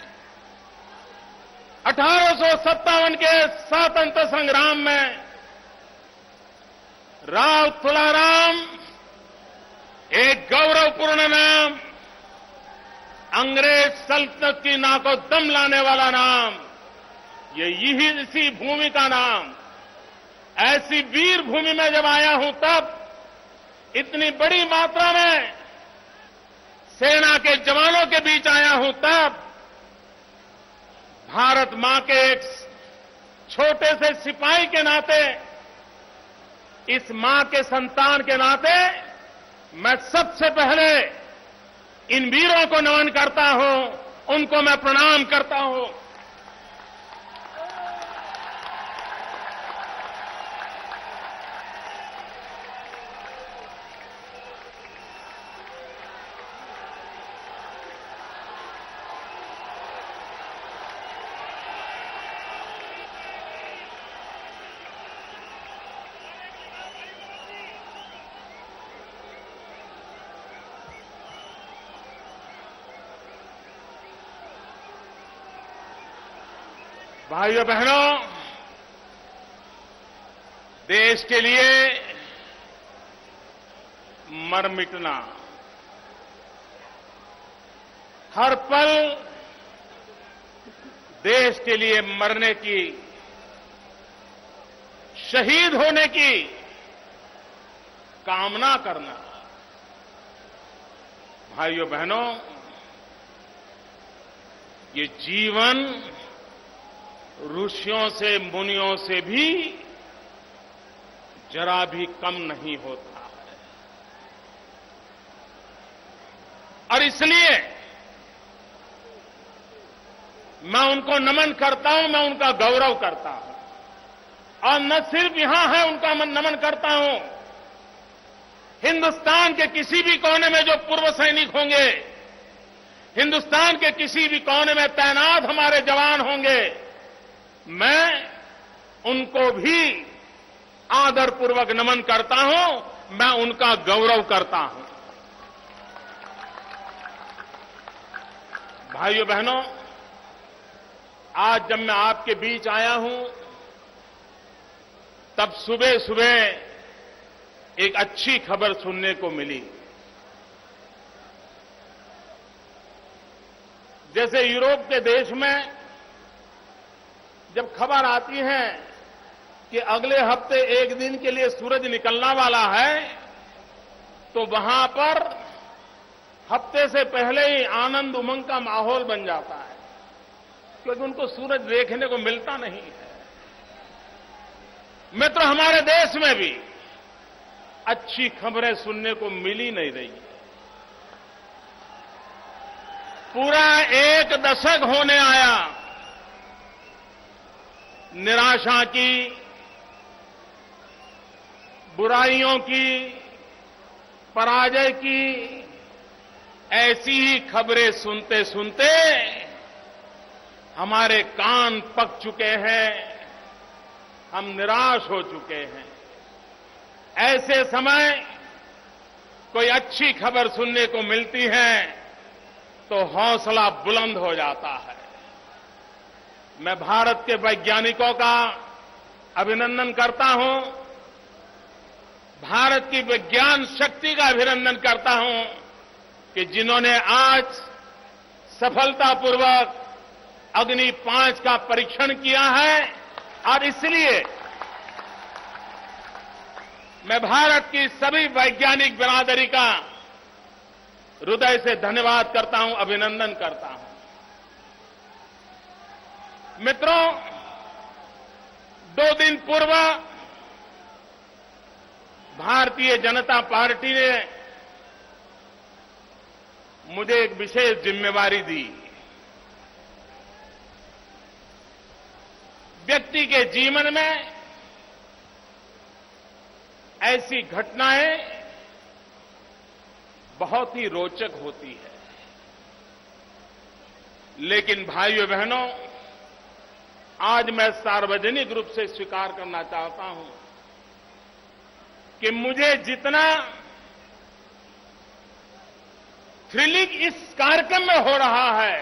1857 के स्वतंत्रता संग्राम में राव तुलाराम, एक गौरवपूर्ण नाम, अंग्रेज सल्तनत की नाको दम लाने वाला नाम, ये यही इसी भूमि का नाम। ऐसी वीर भूमि में जब आया हूं तब इतनी बड़ी मात्रा में सेना के जवानों के बीच आया हूं तब भारत मां के एक छोटे से सिपाही के नाते, इस मां के संतान के नाते मैं सबसे पहले इन वीरों को नमन करता हूं, उनको मैं प्रणाम करता हूं। भाइयों बहनों, देश के लिए मर मिटना, हर पल देश के लिए मरने की, शहीद होने की कामना करना, भाइयों बहनों, ये जीवन ऋषियों से, मुनियों से भी जरा भी कम नहीं होता है। और इसलिए मैं उनको नमन करता हूं, मैं उनका गौरव करता हूं। और न सिर्फ यहां है उनका नमन करता हूं, हिंदुस्तान के किसी भी कोने में जो पूर्व सैनिक होंगे, हिंदुस्तान के किसी भी कोने में तैनात हमारे जवान होंगे, मैं उनको भी आदरपूर्वक नमन करता हूं, मैं उनका गौरव करता हूं। भाइयों बहनों, आज जब मैं आपके बीच आया हूं, तब सुबह सुबह एक अच्छी खबर सुनने को मिली। जैसे यूरोप के देश में जब खबर आती है कि अगले हफ्ते एक दिन के लिए सूरज निकलना वाला है, तो वहां पर हफ्ते से पहले ही आनंद उमंग का माहौल बन जाता है, क्योंकि उनको सूरज देखने को मिलता नहीं है। मित्र, हमारे देश में भी अच्छी खबरें सुनने को मिल ही नहीं रही है। पूरा एक दशक होने आया निराशा की, बुराइयों की, पराजय की ऐसी ही खबरें सुनते सुनते हमारे कान पक चुके हैं, हम निराश हो चुके हैं। ऐसे समय कोई अच्छी खबर सुनने को मिलती है तो हौसला बुलंद हो जाता है। मैं भारत के वैज्ञानिकों का अभिनंदन करता हूं, भारत की विज्ञान शक्ति का अभिनंदन करता हूं कि जिन्होंने आज सफलतापूर्वक अग्नि 5 का परीक्षण किया है। और इसलिए मैं भारत की सभी वैज्ञानिक बिरादरी का हृदय से धन्यवाद करता हूं, अभिनंदन करता हूं। मित्रों, 2 दिन पूर्व भारतीय जनता पार्टी ने मुझे एक विशेष जिम्मेवारी दी। व्यक्ति के जीवन में ऐसी घटनाएं बहुत ही रोचक होती है, लेकिन भाइयों बहनों, आज मैं सार्वजनिक रूप से स्वीकार करना चाहता हूं कि मुझे जितना थ्रिलिंग इस कार्यक्रम में हो रहा है,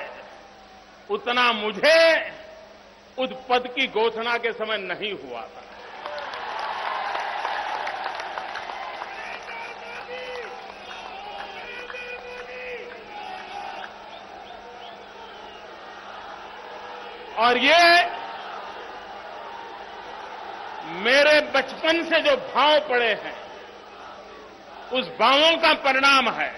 उतना मुझे उस पद की घोषणा के समय नहीं हुआ था। और ये मेरे बचपन से जो भाव पड़े हैं, उस भावों का परिणाम है।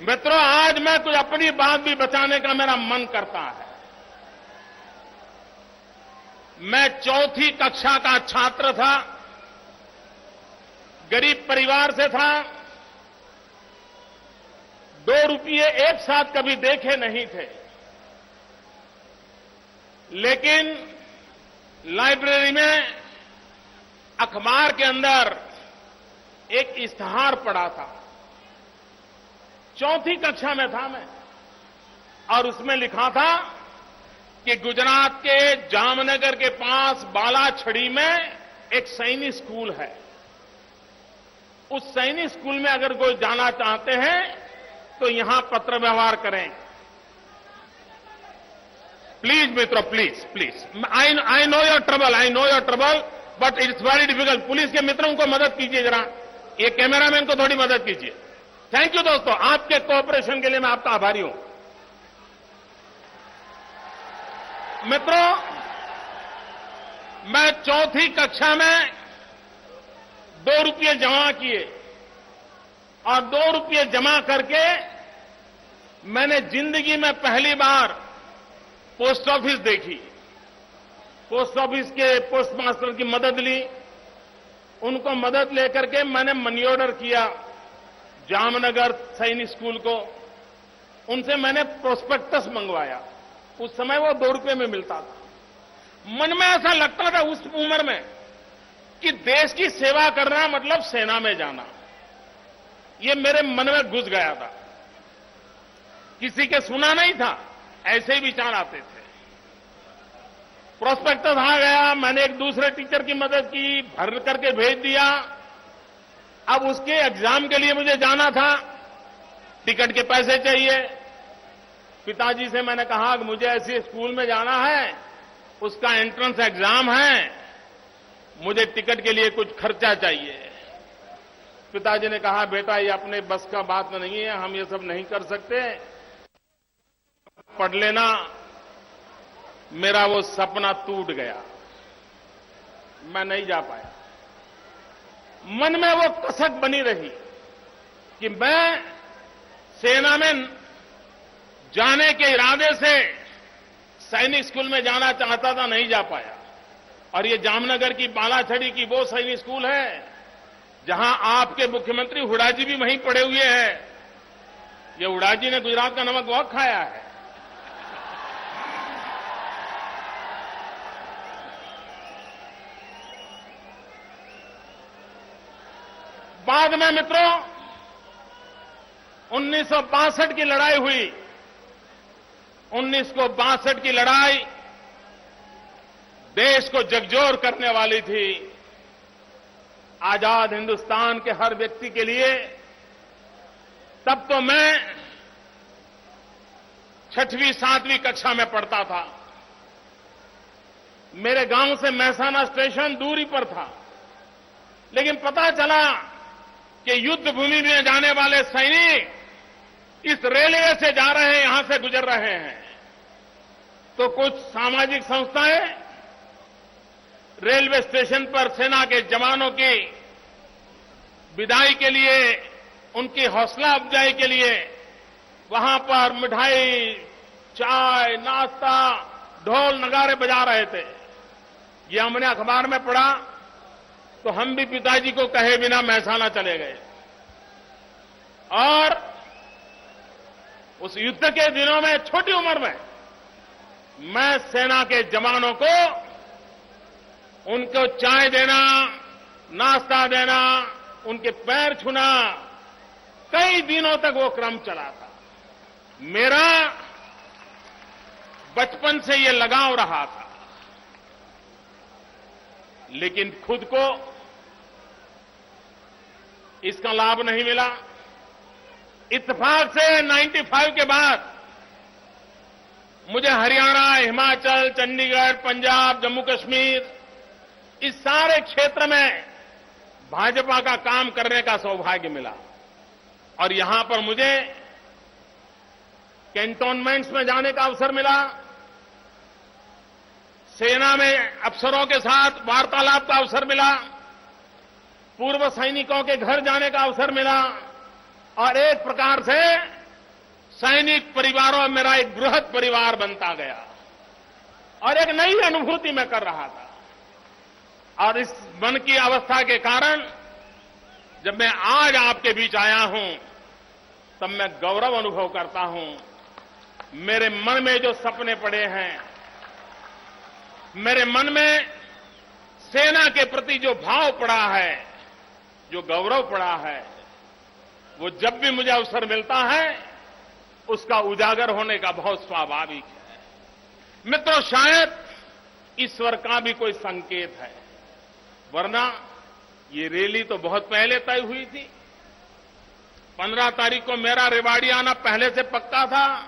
मित्रों, आज मैं कुछ अपनी बात भी बचाने का मेरा मन करता है। मैं 4वीं कक्षा का छात्र था, गरीब परिवार से था, 2 रुपये एक साथ कभी देखे नहीं थे, लेकिन लाइब्रेरी में अखबार के अंदर एक इश्तिहार पड़ा था। 4वीं कक्षा में था मैं, और उसमें लिखा था कि गुजरात के जामनगर के पास बालाछड़ी में एक सैनिक स्कूल है। उस सैनिक स्कूल में अगर कोई जाना चाहते हैं तो यहां पत्र व्यवहार करें। प्लीज मित्रों, please, I know your trouble, but it's very difficult. Police के मित्रों को मदद कीजिए, जरा ये कैमरामैन को थोड़ी मदद कीजिए। थैंक यू दोस्तों, आपके कोऑपरेशन के लिए मैं आपका आभारी हूं। मित्रों, मैं 4वीं कक्षा में 2 रुपये जमा किए, और 2 रुपये जमा करके मैंने जिंदगी में पहली बार पोस्ट ऑफिस देखी। पोस्ट ऑफिस के पोस्ट मास्टर की मदद ली, उनको मदद लेकर के मैंने मनी ऑर्डर किया जामनगर सैनिक स्कूल को। उनसे मैंने प्रोस्पेक्टस मंगवाया। उस समय वो 2 रुपये में मिलता था। मन में ऐसा लगता था उस उम्र में कि देश की सेवा करना मतलब सेना में जाना। ये मेरे मन में घुस गया था, किसी के सुना नहीं था, ऐसे ही विचार आते थे। प्रोस्पेक्टस आ गया, मैंने एक दूसरे टीचर की मदद की, भर करके भेज दिया। अब उसके एग्जाम के लिए मुझे जाना था, टिकट के पैसे चाहिए। पिताजी से मैंने कहा कि मुझे ऐसे स्कूल में जाना है, उसका एंट्रेंस एग्जाम है, मुझे टिकट के लिए कुछ खर्चा चाहिए। पिताजी ने कहा, बेटा ये अपने बस का बात नहीं है, हम ये सब नहीं कर सकते, पढ़ लेना। मेरा वो सपना टूट गया, मैं नहीं जा पाया। मन में वो कसक बनी रही कि मैं सेना में जाने के इरादे से सैनिक स्कूल में जाना चाहता था, नहीं जा पाया। और ये जामनगर की बालाछड़ी की वो सैनिक स्कूल है जहां आपके मुख्यमंत्री हुड्डा जी भी वहीं पढ़े हुए हैं। ये हुड्डा जी ने गुजरात का नमक बहुत खाया है। बाद में मित्रों 1962 की लड़ाई हुई। 1962 की लड़ाई देश को झकझोर करने वाली थी। आजाद हिंदुस्तान के हर व्यक्ति के लिए। तब तो मैं 6वीं 7वीं कक्षा में पढ़ता था। मेरे गांव से महसाना स्टेशन दूरी पर था, लेकिन पता चला कि युद्ध भूमि में जाने वाले सैनिक इस रेलवे से जा रहे हैं, यहां से गुजर रहे हैं। तो कुछ सामाजिक संस्थाएं रेलवे स्टेशन पर सेना के जवानों की विदाई के लिए, उनकी हौसला अफजाई के लिए वहां पर मिठाई, चाय, नाश्ता, ढोल नगारे बजा रहे थे। ये हमने अखबार में पढ़ा तो हम भी पिताजी को कहे बिना महसाना चले गए। और उस युद्ध के दिनों में छोटी उम्र में मैं सेना के जवानों को उनको चाय देना, नाश्ता देना, उनके पैर छूना, कई दिनों तक वो क्रम चला था। मेरा बचपन से ये लगाव रहा था, लेकिन खुद को इसका लाभ नहीं मिला। इत्तेफाक से 95 के बाद मुझे हरियाणा, हिमाचल, चंडीगढ़, पंजाब, जम्मू कश्मीर इस सारे क्षेत्र में भाजपा का काम करने का सौभाग्य मिला। और यहां पर मुझे कैंटोनमेंट्स में जाने का अवसर मिला, सेना में अफसरों के साथ वार्तालाप का अवसर मिला, पूर्व सैनिकों के घर जाने का अवसर मिला, और एक प्रकार से सैनिक परिवारों में मेरा एक बृहद परिवार बनता गया और एक नई अनुभूति मैं कर रहा था। और इस मन की अवस्था के कारण जब मैं आज आपके बीच आया हूं तब मैं गौरव अनुभव करता हूं। मेरे मन में जो सपने पड़े हैं, मेरे मन में सेना के प्रति जो भाव पड़ा है, जो गौरव पड़ा है, वो जब भी मुझे अवसर मिलता है उसका उजागर होने का बहुत स्वाभाविक है। मित्रों, शायद ईश्वर का भी कोई संकेत है, वरना ये रैली तो बहुत पहले तय हुई थी। 15 तारीख को मेरा रेवाड़ी आना पहले से पक्का था।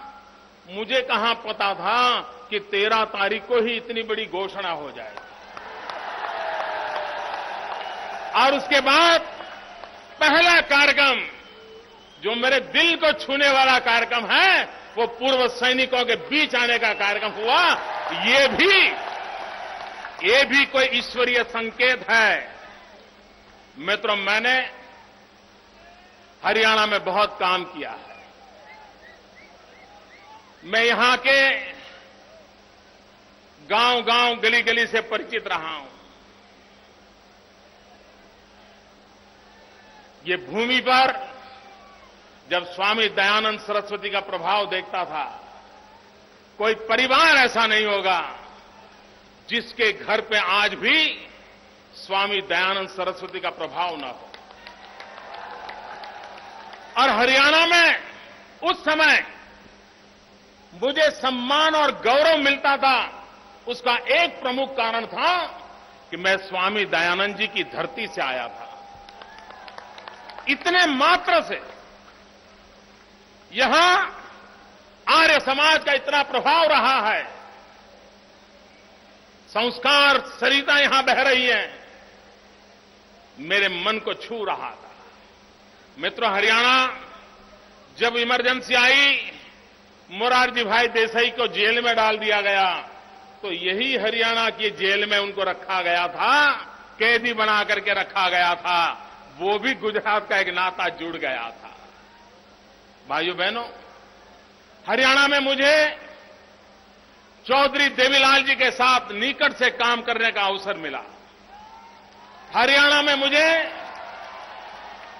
मुझे कहां पता था कि 13 तारीख को ही इतनी बड़ी घोषणा हो जाए। और उसके बाद पहला कार्यक्रम जो मेरे दिल को छूने वाला कार्यक्रम है, वो पूर्व सैनिकों के बीच आने का कार्यक्रम हुआ। ये भी कोई ईश्वरीय संकेत है। मित्रों, मैंने हरियाणा में बहुत काम किया है। मैं यहां के गांव-गांव, गली-गली से परिचित रहा हूं। ये भूमि पर जब स्वामी दयानंद सरस्वती का प्रभाव देखता था, कोई परिवार ऐसा नहीं होगा जिसके घर पे आज भी स्वामी दयानंद सरस्वती का प्रभाव न हो। और हरियाणा में उस समय मुझे सम्मान और गौरव मिलता था उसका एक प्रमुख कारण था कि मैं स्वामी दयानंद जी की धरती से आया था। इतने मात्र से यहां आर्य समाज का इतना प्रभाव रहा है, संस्कार सरिता यहां बह रही है, मेरे मन को छू रहा था। मित्रों, हरियाणा जब इमरजेंसी आई, मोरारजी भाई देसाई को जेल में डाल दिया गया, तो यही हरियाणा की जेल में उनको रखा गया था, कैदी बना करके रखा गया था। वो भी गुजरात का एक नाता जुड़ गया था। भाइयों बहनों, हरियाणा में मुझे चौधरी देवीलाल जी के साथ निकट से काम करने का अवसर मिला। हरियाणा में मुझे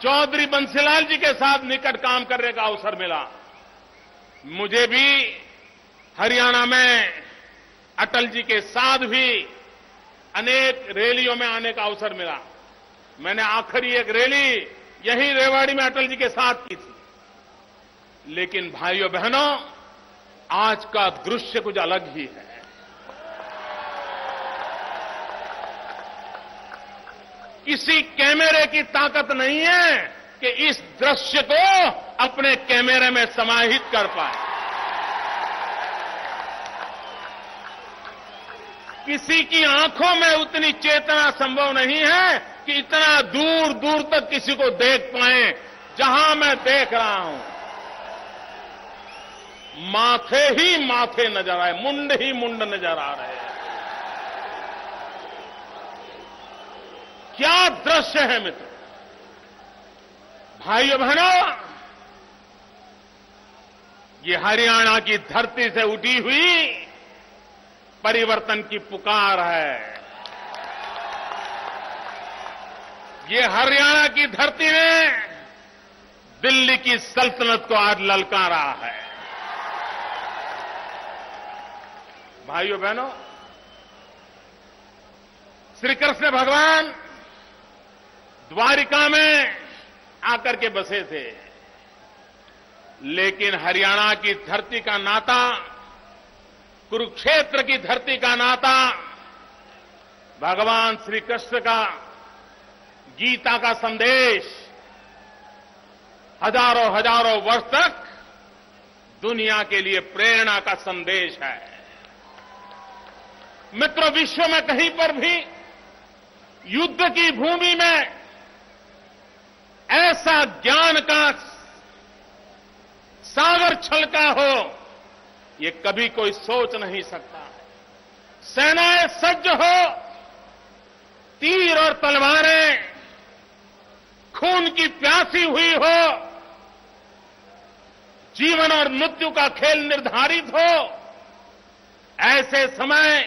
चौधरी बंसीलाल जी के साथ निकट काम करने का अवसर मिला। मुझे भी हरियाणा में अटल जी के साथ भी अनेक रैलियों में आने का अवसर मिला। मैंने आखिरी एक रैली यही रेवाड़ी में अटल जी के साथ की थी। लेकिन भाइयों बहनों, आज का दृश्य कुछ अलग ही है। किसी कैमरे की ताकत नहीं है कि इस दृश्य को अपने कैमरे में समाहित कर पाए। किसी की आंखों में उतनी चेतना संभव नहीं है कि इतना दूर दूर तक किसी को देख पाए जहां मैं देख रहा हूं। माथे ही माथे नजर आए, मुंड ही मुंड नजर आ रहे हैं। क्या दृश्य है मित्र! भाइयों बहनों, ये हरियाणा की धरती से उठी हुई परिवर्तन की पुकार है। ये हरियाणा की धरती ने दिल्ली की सल्तनत को आज ललकारा है। भाइयों बहनों, श्री कृष्ण भगवान द्वारिका में आकर के बसे थे, लेकिन हरियाणा की धरती का नाता, कुरुक्षेत्र की धरती का नाता, भगवान श्री कृष्ण का गीता का संदेश हजारों हजारों वर्ष तक दुनिया के लिए प्रेरणा का संदेश है। मित्रों, विश्व में कहीं पर भी युद्ध की भूमि में ऐसा ज्ञान का सागर छलका हो, ये कभी कोई सोच नहीं सकता। सेनाएं सज्ज हो, तीर और तलवारें खून की प्यासी हुई हो, जीवन और मृत्यु का खेल निर्धारित हो, ऐसे समय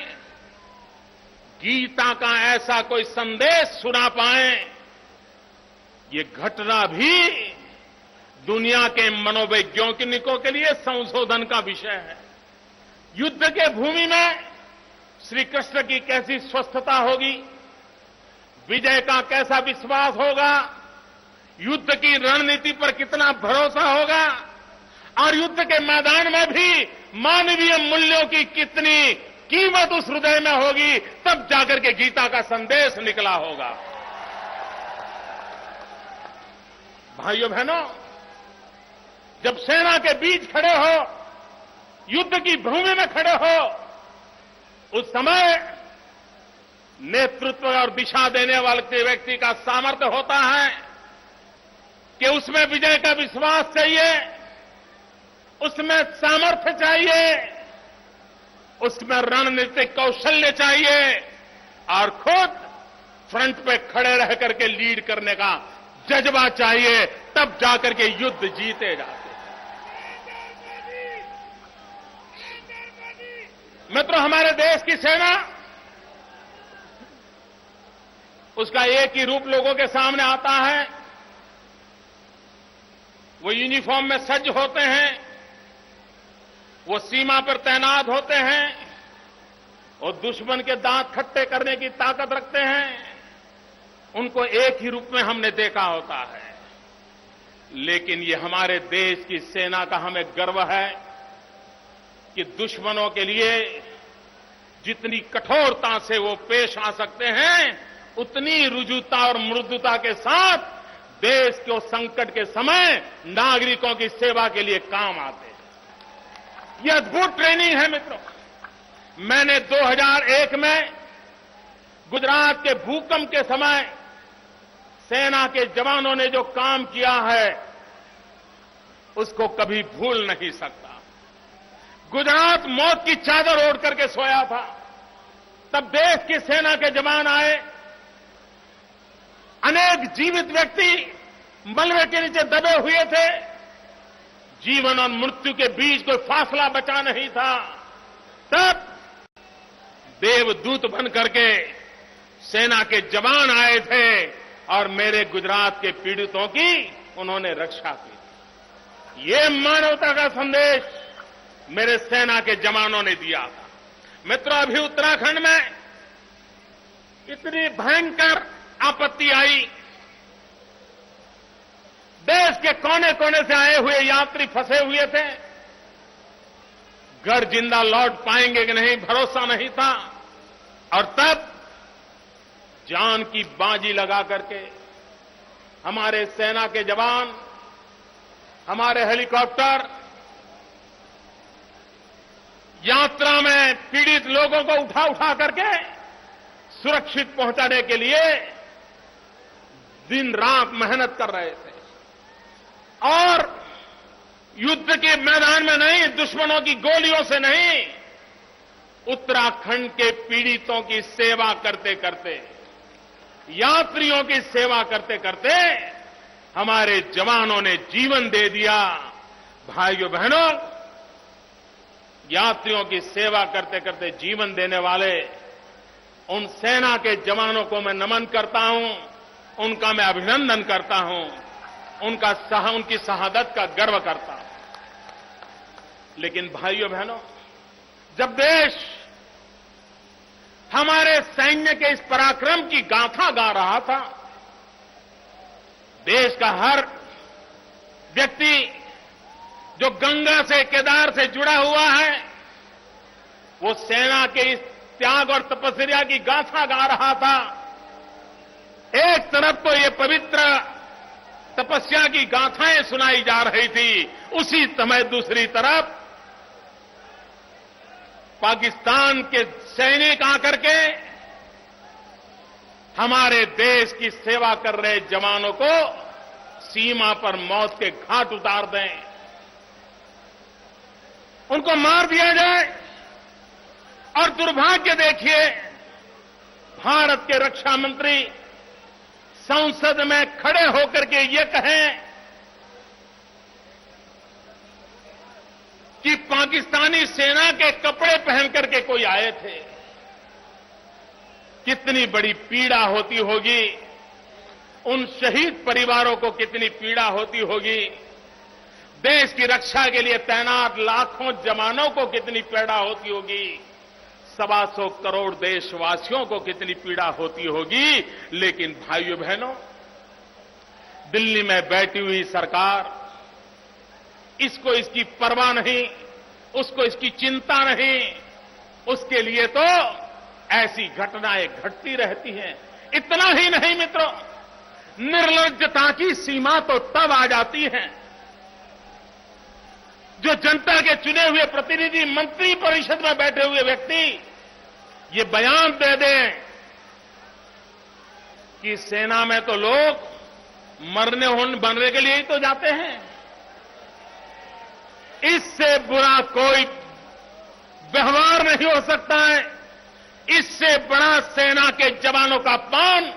गीता का ऐसा कोई संदेश सुना पाए, ये घटना भी दुनिया के मनोवैज्ञानिकों के लिए संशोधन का विषय है। युद्ध के भूमि में श्री कृष्ण की कैसी स्वस्थता होगी, विजय का कैसा विश्वास होगा, युद्ध की रणनीति पर कितना भरोसा होगा, और युद्ध के मैदान में भी मानवीय मूल्यों की कितनी कीमत उस हृदय में होगी, तब जाकर के गीता का संदेश निकला होगा। भाइयों बहनों, जब सेना के बीच खड़े हो, युद्ध की भूमि में खड़े हो, उस समय नेतृत्व और दिशा देने वाले व्यक्ति का सामर्थ्य होता है कि उसमें विजय का विश्वास चाहिए, उसमें सामर्थ्य चाहिए, उसमें रणनीतिक कौशल्य चाहिए, और खुद फ्रंट पे खड़े रह करके लीड करने का जज्बा चाहिए, तब जाकर के युद्ध जीते जाते हैं। मित्रों, हमारे देश की सेना, उसका एक ही रूप लोगों के सामने आता है। वो यूनिफॉर्म में सज्ज होते हैं, वो सीमा पर तैनात होते हैं, और दुश्मन के दांत खट्टे करने की ताकत रखते हैं। उनको एक ही रूप में हमने देखा होता है। लेकिन ये हमारे देश की सेना का हमें गर्व है कि दुश्मनों के लिए जितनी कठोरता से वो पेश आ सकते हैं, उतनी रुजुता और मृदुता के साथ देश को संकट के समय नागरिकों की सेवा के लिए काम आते हैं। यह अद्भुत ट्रेनिंग है मित्रों। मैंने 2001 में गुजरात के भूकंप के समय सेना के जवानों ने जो काम किया है उसको कभी भूल नहीं सकता। गुजरात मौत की चादर ओढ़ करके सोया था, तब देश की सेना के जवान आए। अनेक जीवित व्यक्ति मलबे के नीचे दबे हुए थे। जीवन और मृत्यु के बीच कोई फासला बचा नहीं था। तब देवदूत बन करके सेना के जवान आए थे और मेरे गुजरात के पीड़ितों की उन्होंने रक्षा की। ये मानवता का संदेश मेरे सेना के जवानों ने दिया था। मित्रों, अभी उत्तराखंड में इतनी भयंकर आपत्ति आई। देश के कोने कोने से आए हुए यात्री फंसे हुए थे। घर जिंदा लौट पाएंगे कि नहीं भरोसा नहीं था। और तब जान की बाजी लगा करके हमारे सेना के जवान, हमारे हेलीकॉप्टर यात्रा में पीड़ित लोगों को उठा उठा करके सुरक्षित पहुंचाने के लिए दिन रात मेहनत कर रहे थे। और युद्ध के मैदान में नहीं, दुश्मनों की गोलियों से नहीं, उत्तराखंड के पीड़ितों की सेवा करते करते, यात्रियों की सेवा करते करते हमारे जवानों ने जीवन दे दिया। भाइयों बहनों, यात्रियों की सेवा करते करते जीवन देने वाले उन सेना के जवानों को मैं नमन करता हूं, उनका मैं अभिनंदन करता हूं, उनकी शहादत का गर्व करता हूं। लेकिन भाइयों बहनों, जब देश हमारे सैन्य के इस पराक्रम की गाथा गा रहा था, देश का हर व्यक्ति जो गंगा से, केदार से जुड़ा हुआ है, वो सेना के इस त्याग और तपस्या की गाथा गा रहा था। एक तरफ तो ये पवित्र तपस्या की गाथाएं सुनाई जा रही थी, उसी समय दूसरी तरफ पाकिस्तान के सैनिक आकर के हमारे देश की सेवा कर रहे जवानों को सीमा पर मौत के घाट उतार दें, उनको मार दिया जाए। और दुर्भाग्य देखिए, भारत के रक्षा मंत्री संसद में खड़े होकर के ये कहें कि पाकिस्तानी सेना के कपड़े पहन करके कोई आए थे। कितनी बड़ी पीड़ा होती होगी, उन शहीद परिवारों को कितनी पीड़ा होती होगी, देश की रक्षा के लिए तैनात लाखों जवानों को कितनी पीड़ा होती होगी, 125 करोड़ देशवासियों को कितनी पीड़ा होती होगी। लेकिन भाइयों बहनों, दिल्ली में बैठी हुई सरकार, इसको इसकी परवाह नहीं, उसको इसकी चिंता नहीं। उसके लिए तो ऐसी घटनाएं घटती रहती हैं। इतना ही नहीं मित्रों, निर्लज्जता की सीमा तो तब आ जाती है जो जनता के चुने हुए प्रतिनिधि मंत्री परिषद में बैठे हुए व्यक्ति ये बयान दे दें कि सेना में तो लोग बनने के लिए ही तो जाते हैं। इससे बुरा कोई व्यवहार नहीं हो सकता है। इससे बड़ा सेना के जवानों का अपमान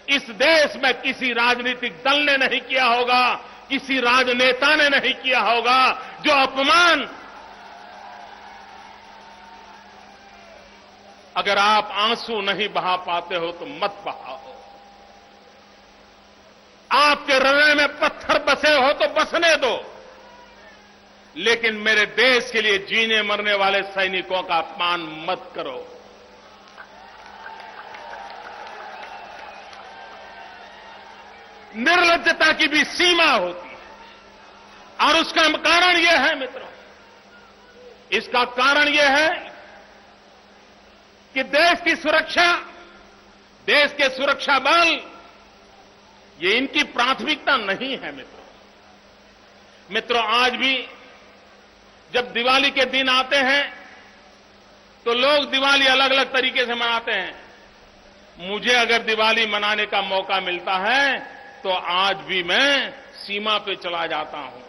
इस देश में किसी राजनीतिक दल ने नहीं किया होगा, किसी राजनेता ने नहीं किया होगा। जो अपमान, अगर आप आंसू नहीं बहा पाते हो तो मत बहाओ। आपके हृदय में पत्थर बसे हो तो बसने दो, लेकिन मेरे देश के लिए जीने मरने वाले सैनिकों का अपमान मत करो। निर्लज्जता की भी सीमा होती है और उसका कारण यह है मित्रों, इसका कारण यह है कि देश की सुरक्षा, देश के सुरक्षा बल, ये इनकी प्राथमिकता नहीं है मित्रों, आज भी जब दिवाली के दिन आते हैं तो लोग दिवाली अलग अलग तरीके से मनाते हैं। मुझे अगर दिवाली मनाने का मौका मिलता है तो आज भी मैं सीमा पे चला जाता हूं।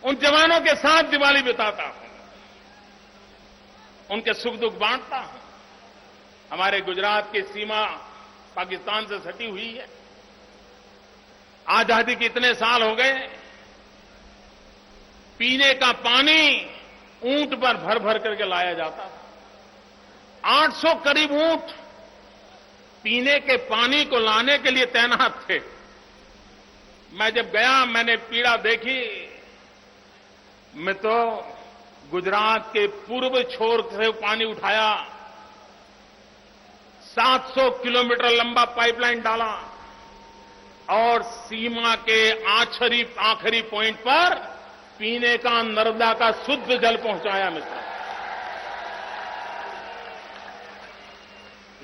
उन जवानों के साथ दिवाली बिताता हूं, उनके सुख दुख बांटता हूं। हमारे गुजरात की सीमा पाकिस्तान से सटी हुई है। आजादी के इतने साल हो गए, पीने का पानी ऊंट पर भर भर करके लाया जाता था। 800 करीब ऊंट पीने के पानी को लाने के लिए तैनात थे। मैं जब गया, मैंने पीड़ा देखी। मैं तो गुजरात के पूर्व छोर से पानी उठाया, 700 किलोमीटर लंबा पाइपलाइन डाला और सीमा के आखिरी पॉइंट पर पीने का नर्मदा का शुद्ध जल पहुंचाया मित्र।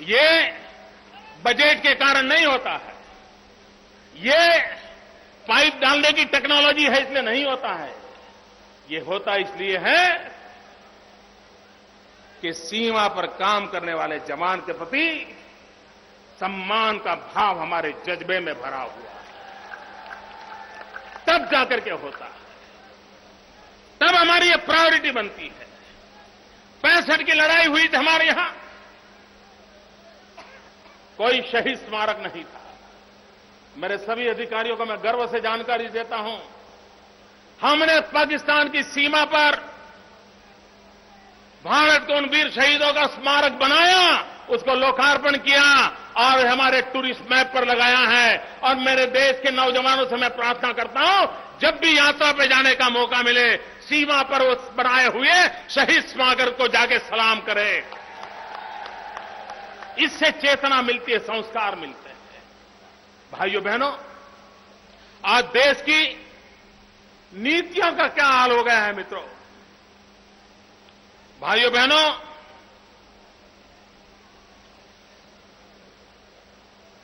ये बजट के कारण नहीं होता है, ये पाइप डालने की टेक्नोलॉजी है इसलिए नहीं होता है। ये होता इसलिए है कि सीमा पर काम करने वाले जवान के प्रति सम्मान का भाव हमारे जज्बे में भरा हुआ है। तब जाकर के होता है, तब हमारी ये प्रायोरिटी बनती है। 65 की लड़ाई हुई थी हमारे यहां, कोई शहीद स्मारक नहीं था। मेरे सभी अधिकारियों को मैं गर्व से जानकारी देता हूं, हमने पाकिस्तान की सीमा पर भारत के उन वीर शहीदों का स्मारक बनाया, उसको लोकार्पण किया और हमारे टूरिस्ट मैप पर लगाया है। और मेरे देश के नौजवानों से मैं प्रार्थना करता हूं, जब भी यात्रा पे जाने का मौका मिले, सीमा पर उस बनाए हुए शहीद स्मारक को जाके सलाम करें। इससे चेतना मिलती है, संस्कार मिलते हैं। भाइयों बहनों, आज देश की नीतियों का क्या हाल हो गया है मित्रों। भाइयों बहनों,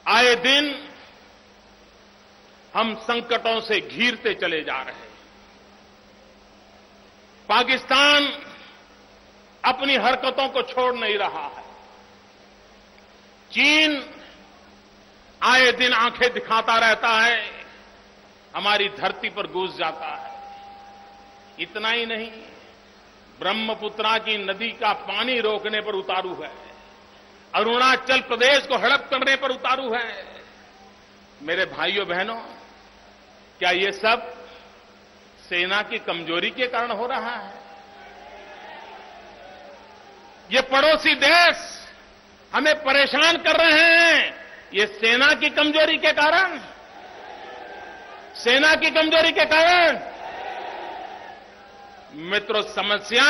आए दिन हम संकटों से घिरते चले जा रहे हैं। पाकिस्तान अपनी हरकतों को छोड़ नहीं रहा है। चीन आए दिन आंखें दिखाता रहता है, हमारी धरती पर घुस जाता है। इतना ही नहीं, ब्रह्मपुत्रा की नदी का पानी रोकने पर उतारू है, अरुणाचल प्रदेश को हड़प करने पर उतारू है। मेरे भाइयों बहनों, क्या ये सब सेना की कमजोरी के कारण हो रहा है? ये पड़ोसी देश हमें परेशान कर रहे हैं, ये सेना की कमजोरी के कारण? सेना की कमजोरी के कारण? मित्रों, समस्या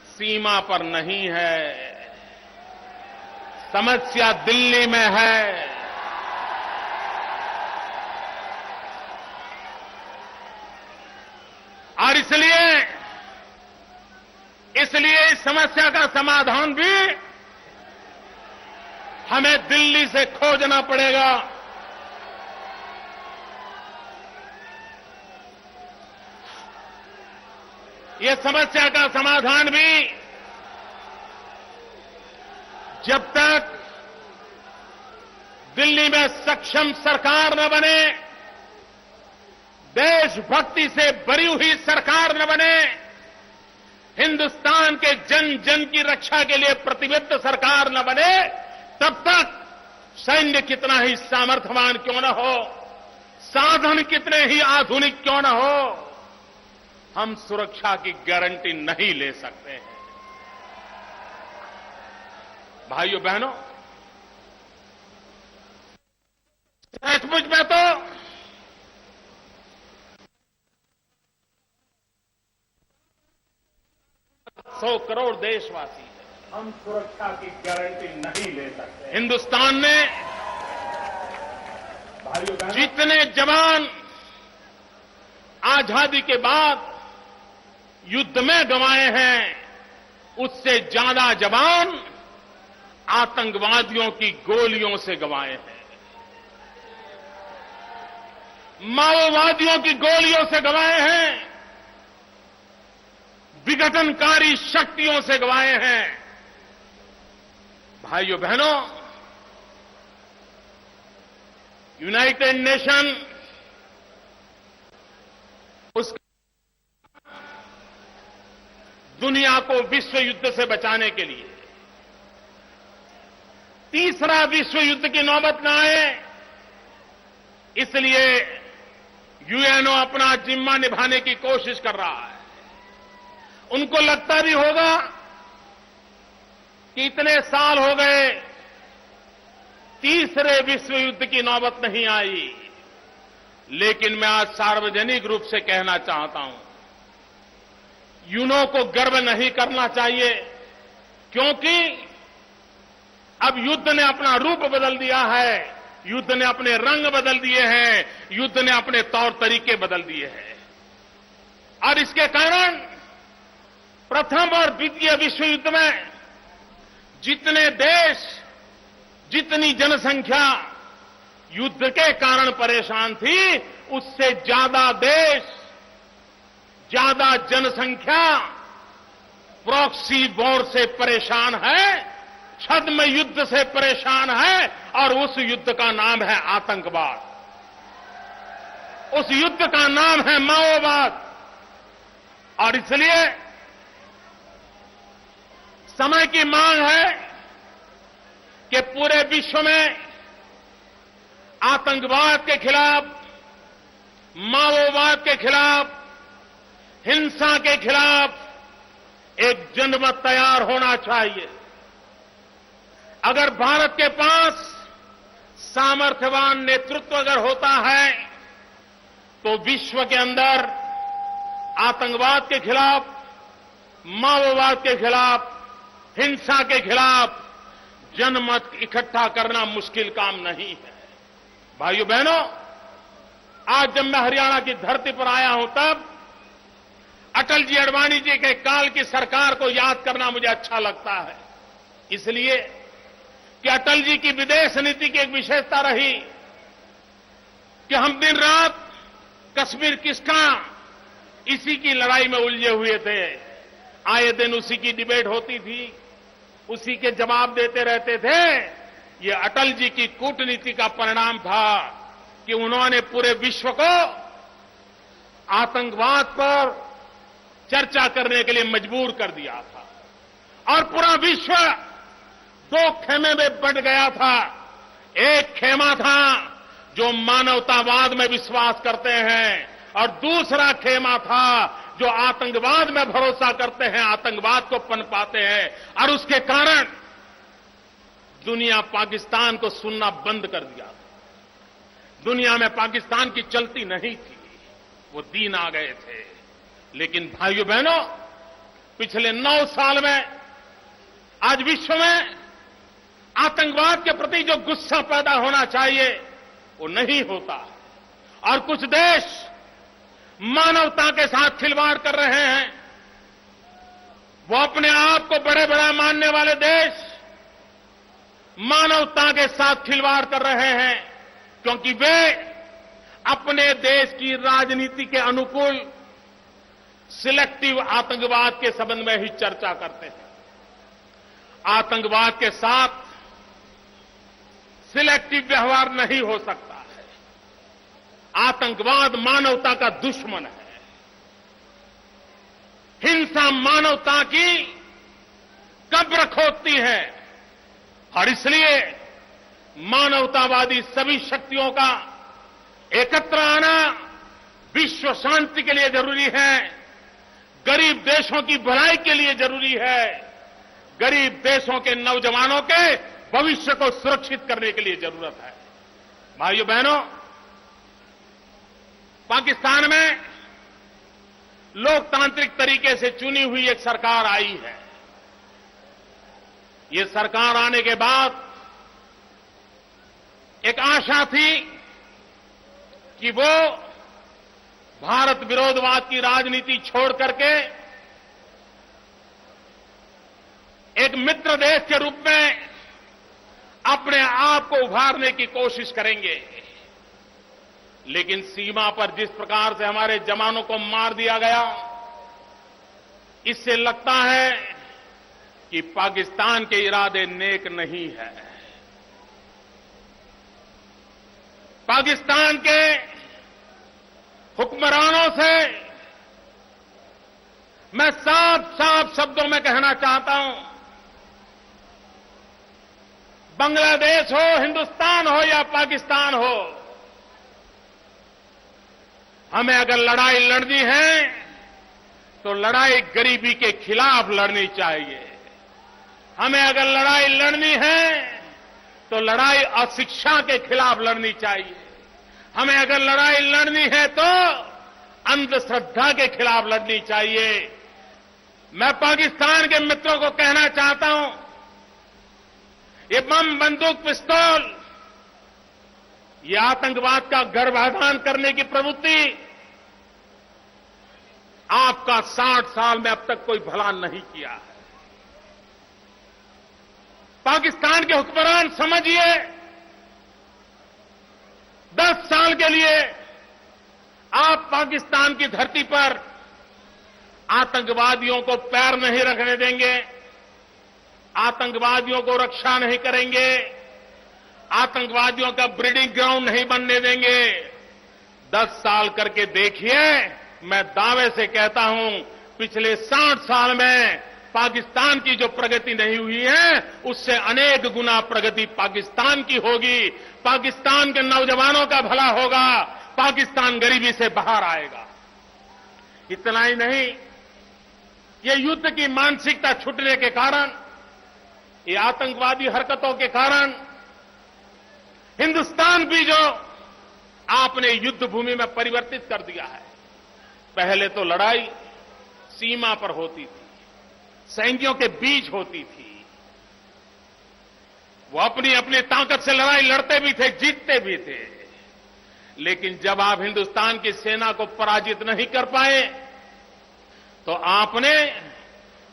सीमा पर नहीं है, समस्या दिल्ली में है। और इसलिए इस समस्या का समाधान भी हमें दिल्ली से खोजना पड़ेगा। ये समस्या का समाधान भी जब तक दिल्ली में सक्षम सरकार न बने, देशभक्ति से भरी हुई सरकार न बने, हिंदुस्तान के जन जन की रक्षा के लिए प्रतिबद्ध सरकार न बने, तब तक सैन्य कितना ही सामर्थ्यवान क्यों न हो, साधन कितने ही आधुनिक क्यों न हो, हम सुरक्षा की गारंटी नहीं ले सकते हैं। भाइयों बहनों, सचमुच में तो 100 करोड़ देशवासी हैं, हम सुरक्षा की गारंटी नहीं ले सकते। हिंदुस्तान ने जितने जवान आजादी के बाद युद्ध में गंवाए हैं, उससे ज्यादा जवान आतंकवादियों की गोलियों से गंवाए हैं, माओवादियों की गोलियों से गंवाए हैं, विघटनकारी शक्तियों से गंवाए हैं। भाइयों बहनों, यूनाइटेड नेशन उस दुनिया को विश्व युद्ध से बचाने के लिए तीसरा विश्व युद्ध की नौबत न आए, इसलिए यूएनओ अपना जिम्मा निभाने की कोशिश कर रहा है। उनको लगता भी होगा कि इतने साल हो गए, तीसरे विश्व युद्ध की नौबत नहीं आई, लेकिन मैं आज सार्वजनिक रूप से कहना चाहता हूं, यूएनओ को गर्व नहीं करना चाहिए, क्योंकि अब युद्ध ने अपना रूप बदल दिया है, युद्ध ने अपने रंग बदल दिए हैं, युद्ध ने अपने तौर तरीके बदल दिए हैं। और इसके कारण प्रथम और द्वितीय विश्व युद्ध में जितने देश, जितनी जनसंख्या युद्ध के कारण परेशान थी, उससे ज्यादा देश, ज्यादा जनसंख्या प्रॉक्सी वॉर से परेशान है, छद्म युद्ध से परेशान है, और उस युद्ध का नाम है आतंकवाद, उस युद्ध का नाम है माओवाद। और इसलिए समय की मांग है कि पूरे विश्व में आतंकवाद के खिलाफ, माओवाद के खिलाफ, हिंसा के खिलाफ एक जनमत तैयार होना चाहिए। अगर भारत के पास सामर्थ्यवान नेतृत्व अगर होता है, तो विश्व के अंदर आतंकवाद के खिलाफ, माओवाद के खिलाफ, हिंसा के खिलाफ जनमत इकट्ठा करना मुश्किल काम नहीं है। भाइयों बहनों, आज जब मैं हरियाणा की धरती पर आया हूं, तब अटल जी अडवाणी जी के काल की सरकार को याद करना मुझे अच्छा लगता है, इसलिए कि अटल जी की विदेश नीति की एक विशेषता रही कि हम दिन रात कश्मीर किसका, इसी की लड़ाई में उलझे हुए थे। आए दिन उसी की डिबेट होती थी, उसी के जवाब देते रहते थे। ये अटल जी की कूटनीति का परिणाम था कि उन्होंने पूरे विश्व को आतंकवाद पर चर्चा करने के लिए मजबूर कर दिया था, और पूरा विश्व दो खेमे में बंट गया था। एक खेमा था जो मानवतावाद में विश्वास करते हैं, और दूसरा खेमा था जो आतंकवाद में भरोसा करते हैं, आतंकवाद को पनपाते हैं। और उसके कारण दुनिया पाकिस्तान को सुनना बंद कर दिया था। दुनिया में पाकिस्तान की चलती नहीं थी, वो दिन आ गए थे। लेकिन भाइयों बहनों, पिछले 9 साल में आज विश्व में आतंकवाद के प्रति जो गुस्सा पैदा होना चाहिए, वो नहीं होता। और कुछ देश मानवता के साथ खिलवाड़ कर रहे हैं। वो अपने आप को बड़े बड़ा मानने वाले देश मानवता के साथ खिलवाड़ कर रहे हैं, क्योंकि वे अपने देश की राजनीति के अनुकूल सिलेक्टिव आतंकवाद के संबंध में ही चर्चा करते हैं। आतंकवाद के साथ सिलेक्टिव व्यवहार नहीं हो सकता है। आतंकवाद मानवता का दुश्मन है। हिंसा मानवता की कब्र खोदती है, और इसलिए मानवतावादी सभी शक्तियों का एकत्र आना विश्व शांति के लिए जरूरी है, गरीब देशों की भलाई के लिए जरूरी है, गरीब देशों के नौजवानों के भविष्य को सुरक्षित करने के लिए जरूरत है। भाइयों बहनों, पाकिस्तान में लोकतांत्रिक तरीके से चुनी हुई एक सरकार आई है। ये सरकार आने के बाद एक आशा थी कि वो भारत विरोधवाद की राजनीति छोड़ करके एक मित्र देश के रूप में अपने आप को उभारने की कोशिश करेंगे। लेकिन सीमा पर जिस प्रकार से हमारे जवानों को मार दिया गया, इससे लगता है कि पाकिस्तान के इरादे नेक नहीं है। पाकिस्तान के हुक्मरानों से मैं साफ साफ शब्दों में कहना चाहता हूं, बांग्लादेश हो, हिंदुस्तान हो या पाकिस्तान हो, हमें अगर लड़ाई लड़नी है तो लड़ाई गरीबी के खिलाफ लड़नी चाहिए। हमें अगर लड़ाई लड़नी है तो लड़ाई अशिक्षा के खिलाफ लड़नी चाहिए। हमें अगर लड़ाई लड़नी है तो अंधश्रद्धा के खिलाफ लड़नी चाहिए। मैं पाकिस्तान के मित्रों को कहना चाहता हूं, ये बम, बंदूक, पिस्तौल, ये आतंकवाद का गर्भाधान करने की प्रवृत्ति आपका 60 साल में अब तक कोई भला नहीं किया है। पाकिस्तान के हुक्मरान समझिए, 10 साल के लिए आप पाकिस्तान की धरती पर आतंकवादियों को पैर नहीं रखने देंगे, आतंकवादियों को रक्षा नहीं करेंगे, आतंकवादियों का ब्रीडिंग ग्राउंड नहीं बनने देंगे। 10 साल करके देखिए, मैं दावे से कहता हूं, पिछले 60 साल में पाकिस्तान की जो प्रगति नहीं हुई है, उससे अनेक गुना प्रगति पाकिस्तान की होगी। पाकिस्तान के नौजवानों का भला होगा, पाकिस्तान गरीबी से बाहर आएगा। इतना ही नहीं, ये युद्ध की मानसिकता छूटने के कारण, ये आतंकवादी हरकतों के कारण हिंदुस्तान भी जो आपने युद्ध भूमि में परिवर्तित कर दिया है। पहले तो लड़ाई सीमा पर होती थी, सैनिकों के बीच होती थी, वो अपनी अपनी ताकत से लड़ाई लड़ते भी थे, जीतते भी थे। लेकिन जब आप हिंदुस्तान की सेना को पराजित नहीं कर पाए, तो आपने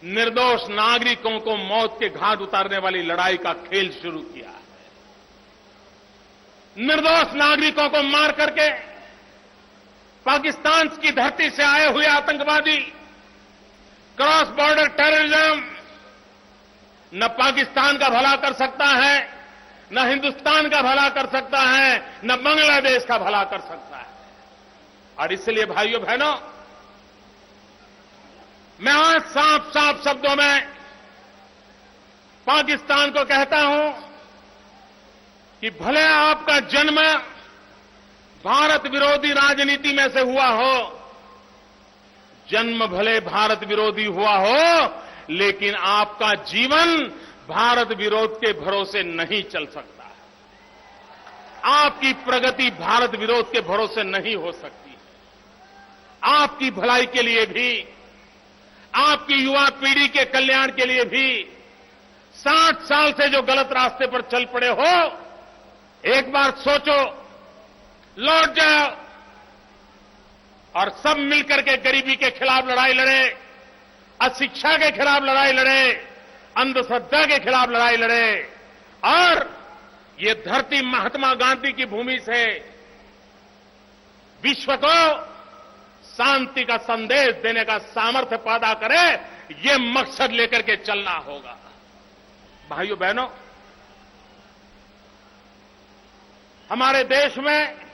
निर्दोष नागरिकों को मौत के घाट उतारने वाली लड़ाई का खेल शुरू किया। निर्दोष नागरिकों को मार करके पाकिस्तान की धरती से आए हुए आतंकवादी, क्रॉस बॉर्डर टेररिज्म न पाकिस्तान का भला कर सकता है, न हिंदुस्तान का भला कर सकता है, न बांग्लादेश का भला कर सकता है। और इसलिए भाइयों बहनों, मैं आज साफ साफ शब्दों में पाकिस्तान को कहता हूं कि भले आपका जन्म भारत विरोधी राजनीति में से हुआ हो, जन्म भले भारत विरोधी हुआ हो, लेकिन आपका जीवन भारत विरोध के भरोसे नहीं चल सकता। आपकी प्रगति भारत विरोध के भरोसे नहीं हो सकती। आपकी भलाई के लिए भी, आपकी युवा पीढ़ी के कल्याण के लिए भी 60 साल से जो गलत रास्ते पर चल पड़े हो, एक बार सोचो, लौट जाओ और सब मिलकर के गरीबी के खिलाफ लड़ाई लड़े, अशिक्षा के खिलाफ लड़ाई लड़े, अंधश्रद्धा के खिलाफ लड़ाई लड़े और ये धरती महात्मा गांधी की भूमि से विश्व को शांति का संदेश देने का सामर्थ्य पैदा करे, ये मकसद लेकर के चलना होगा। भाइयों बहनों, हमारे देश में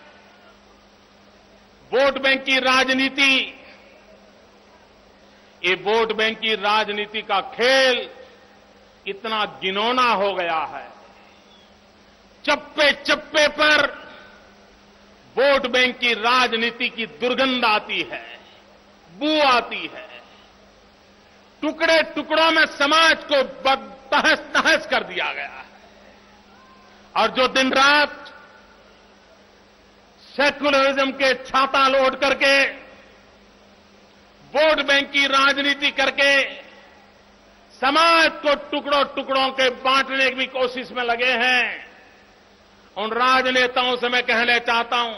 वोट बैंक की राजनीति, ये वोट बैंक की राजनीति का खेल इतना घिनौना हो गया है। चप्पे चप्पे पर वोट बैंक की राजनीति की दुर्गंध आती है, बू आती है। टुकड़े टुकड़ों में समाज को तहस नहस कर दिया गया है। और जो दिन रात सेक्युलरिज्म के छाता लोड करके वोट बैंक की राजनीति करके समाज को टुकड़ों टुकड़ों के बांटने की कोशिश में लगे हैं, उन राजनेताओं से मैं कहना चाहता हूं,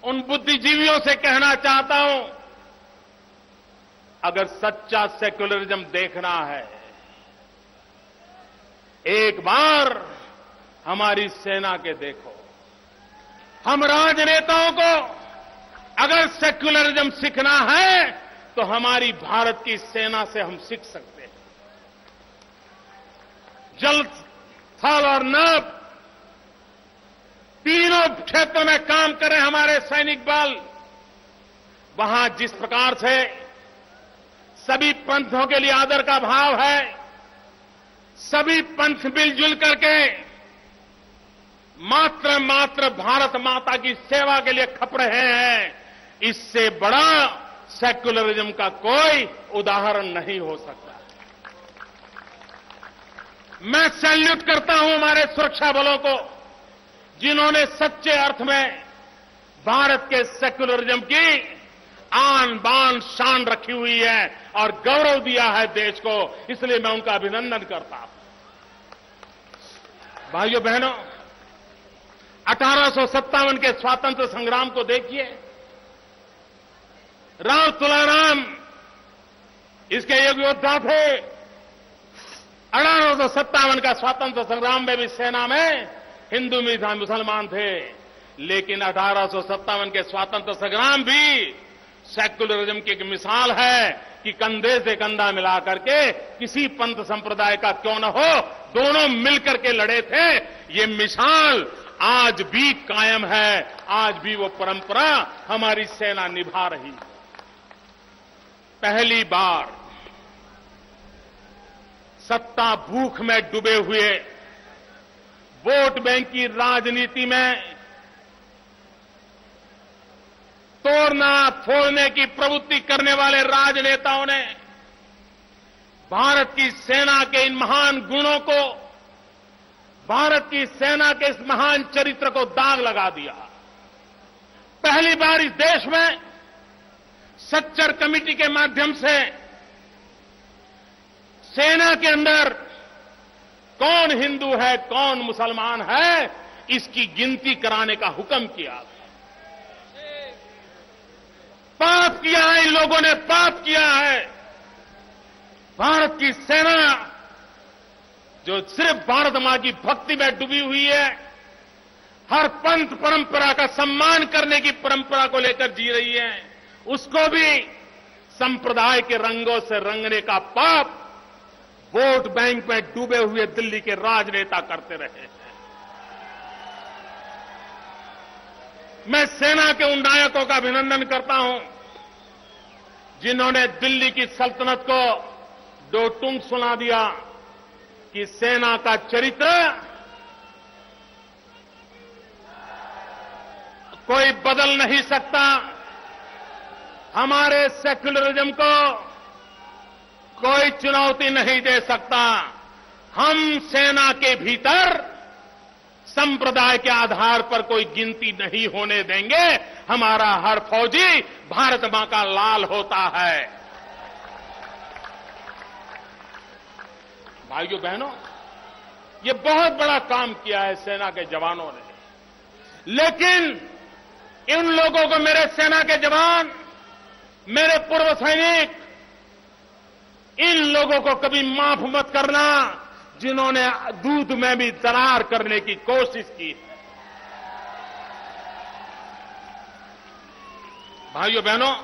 उन बुद्धिजीवियों से कहना चाहता हूं, अगर सच्चा सेक्युलरिज्म देखना है एक बार हमारी सेना के देखो। हम राजनेताओं को अगर सेक्युलरिज्म सीखना है तो हमारी भारत की सेना से हम सीख सकते हैं। जल, थल और नभ तीनों क्षेत्रों में काम करें हमारे सैनिक बल। वहां जिस प्रकार से सभी पंथों के लिए आदर का भाव है, सभी पंथ मिलजुल करके मात्र भारत माता की सेवा के लिए खप रहे हैं, इससे बड़ा सेक्युलरिज्म का कोई उदाहरण नहीं हो सकता। मैं सैल्यूट करता हूं हमारे सुरक्षा बलों को, जिन्होंने सच्चे अर्थ में भारत के सेक्युलरिज्म की आन बान शान रखी हुई है और गौरव दिया है देश को, इसलिए मैं उनका अभिनंदन करता हूं। भाइयों बहनों, 1857 के स्वातंत्र संग्राम को देखिए। राव तुलाराम इसके एक योद्धा थे। 1857 का स्वातंत्र संग्राम में भी सेना में हिंदू मुसलमान थे, लेकिन 1857 के स्वातंत्र संग्राम भी सेक्युलरिज्म की एक मिसाल है कि कंधे से कंधा मिला करके किसी पंथ संप्रदाय का क्यों न हो, दोनों मिलकर के लड़े थे। ये मिसाल आज भी कायम है, आज भी वो परंपरा हमारी सेना निभा रही है। पहली बार सत्ता भूख में डूबे हुए, वोट बैंक की राजनीति में तोड़ना फोड़ने की प्रवृत्ति करने वाले राजनेताओं ने भारत की सेना के इन महान गुणों को, भारत की सेना के इस महान चरित्र को दाग लगा दिया। पहली बार इस देश में सच्चर कमेटी के माध्यम से सेना के अंदर कौन हिंदू है, कौन मुसलमान है, इसकी गिनती कराने का हुक्म किया। पाप किया है इन लोगों ने, पाप किया है। भारत की सेना जो सिर्फ भारत मां की भक्ति में डूबी हुई है, हर पंथ परंपरा का सम्मान करने की परंपरा को लेकर जी रही है, उसको भी संप्रदाय के रंगों से रंगने का पाप वोट बैंक में डूबे हुए दिल्ली के राजनेता करते रहे हैं। मैं सेना के उन नायकों का अभिनंदन करता हूं जिन्होंने दिल्ली की सल्तनत को दो टूंग सुना दिया कि सेना का चरित्र कोई बदल नहीं सकता, हमारे सेक्युलरिज्म को कोई चुनौती नहीं दे सकता। हम सेना के भीतर संप्रदाय के आधार पर कोई गिनती नहीं होने देंगे। हमारा हर फौजी भारत मां का लाल होता है। भाइयों बहनों, ये बहुत बड़ा काम किया है सेना के जवानों ने, लेकिन इन लोगों को, मेरे सेना के जवान, मेरे पूर्व सैनिक, इन लोगों को कभी माफ मत करना जिन्होंने दूध में भी दरार करने की कोशिश की है। भाइयों बहनों,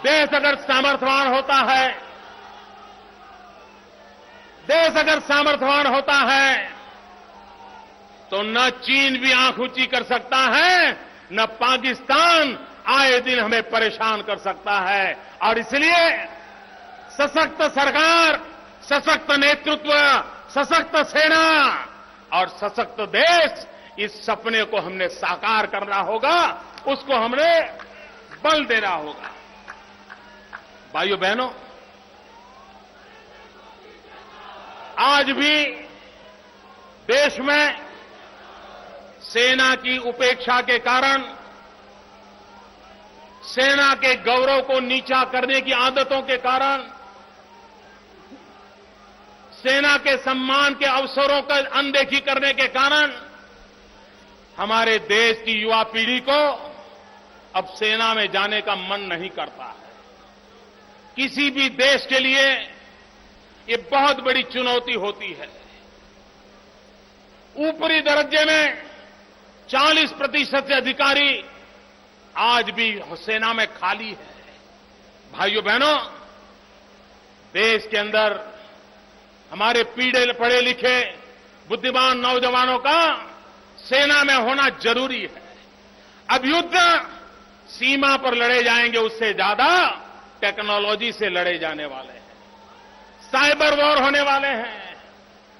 देश अगर सामर्थ्यवान होता है, देश अगर सामर्थ्यवान होता है तो न चीन भी आंख ऊंची कर सकता है, न पाकिस्तान आए दिन हमें परेशान कर सकता है। और इसलिए सशक्त सरकार, सशक्त नेतृत्व, सशक्त सेना और सशक्त देश, इस सपने को हमने साकार करना होगा, उसको हमने बल देना होगा। भाइयों बहनों, आज भी देश में सेना की उपेक्षा के कारण, सेना के गौरव को नीचा करने की आदतों के कारण, सेना के सम्मान के अवसरों का अनदेखी करने के कारण हमारे देश की युवा पीढ़ी को अब सेना में जाने का मन नहीं करता है। किसी भी देश के लिए ये बहुत बड़ी चुनौती होती है। ऊपरी दर्जे में 40% से अधिकारी आज भी सेना में खाली है। भाइयों बहनों, देश के अंदर हमारे पढ़े लिखे बुद्धिमान नौजवानों का सेना में होना जरूरी है। अब युद्ध सीमा पर लड़े जाएंगे, उससे ज्यादा टेक्नोलॉजी से लड़े जाने वाले हैं, साइबर वॉर होने वाले हैं,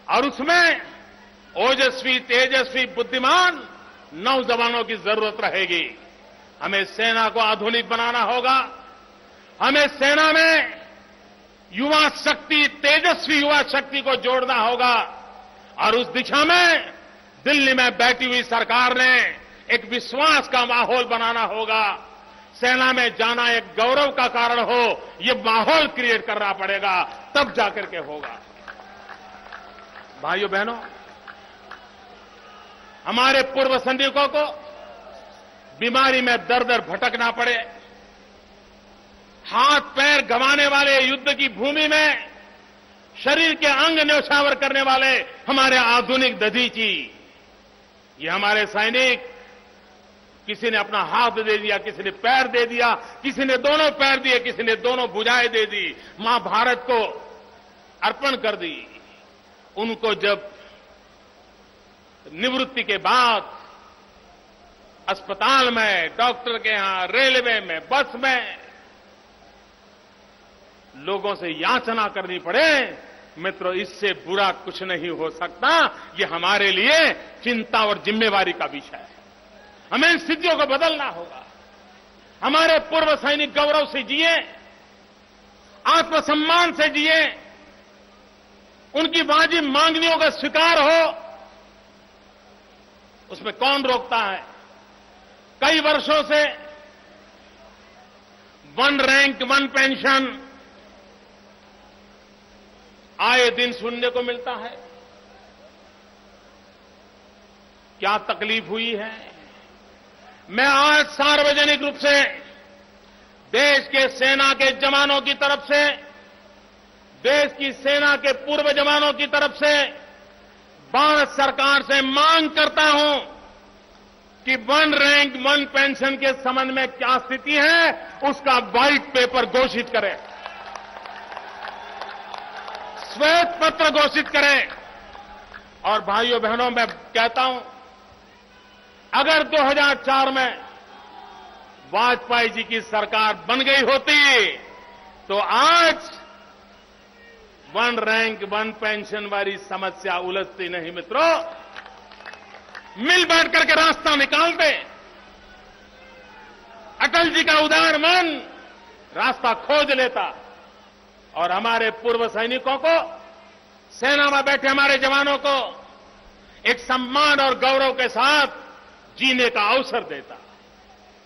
और उसमें ओजस्वी, तेजस्वी, बुद्धिमान नौजवानों की जरूरत रहेगी। हमें सेना को आधुनिक बनाना होगा। हमें सेना में युवा शक्ति, तेजस्वी युवा शक्ति को जोड़ना होगा, और उस दिशा में दिल्ली में बैठी हुई सरकार ने एक विश्वास का माहौल बनाना होगा। सेना में जाना एक गौरव का कारण हो, ये माहौल क्रिएट करना पड़ेगा, तब जाकर के होगा। भाइयों बहनों, हमारे पूर्व सैनिकों को बीमारी में दर दर भटकना पड़े, हाथ पैर गंवाने वाले युद्ध की भूमि में शरीर के अंग न्यौछावर करने वाले हमारे आधुनिक दधीची, ये हमारे सैनिक, किसी ने अपना हाथ दे दिया, किसी ने पैर दे दिया, किसी ने दोनों पैर दिए, किसी ने दोनों भुजाएं दे दी, मां भारत को अर्पण कर दी। उनको जब निवृत्ति के बाद अस्पताल में, डॉक्टर के यहां, रेलवे में, बस में लोगों से याचना करनी पड़े, मित्रों, इससे बुरा कुछ नहीं हो सकता। ये हमारे लिए चिंता और जिम्मेवारी का विषय है। हमें इन स्थितियों को बदलना होगा। हमारे पूर्व सैनिक गौरव से जिए, आत्मसम्मान से जिए, उनकी वाजिब मांगनियों का स्वीकार हो, उसमें कौन रोकता है? कई वर्षों से वन रैंक वन पेंशन आए दिन सुनने को मिलता है। क्या तकलीफ हुई है? मैं आज सार्वजनिक रूप से देश के सेना के जवानों की तरफ से, देश की सेना के पूर्व जवानों की तरफ से भारत सरकार से मांग करता हूं कि वन रैंक वन पेंशन के संबंध में क्या स्थिति है, उसका व्हाइट पेपर घोषित करें, श्वेत पत्र घोषित करें। और भाइयों बहनों, मैं कहता हूं, अगर 2004 में वाजपेयी जी की सरकार बन गई होती तो आज वन रैंक वन पेंशन वाली समस्या उलझती नहीं। मित्रों, मिल बैठ करके रास्ता निकालते। अटल जी का उदार मन रास्ता खोज लेता और हमारे पूर्व सैनिकों को, सेना में बैठे हमारे जवानों को एक सम्मान और गौरव के साथ जीने का अवसर देता।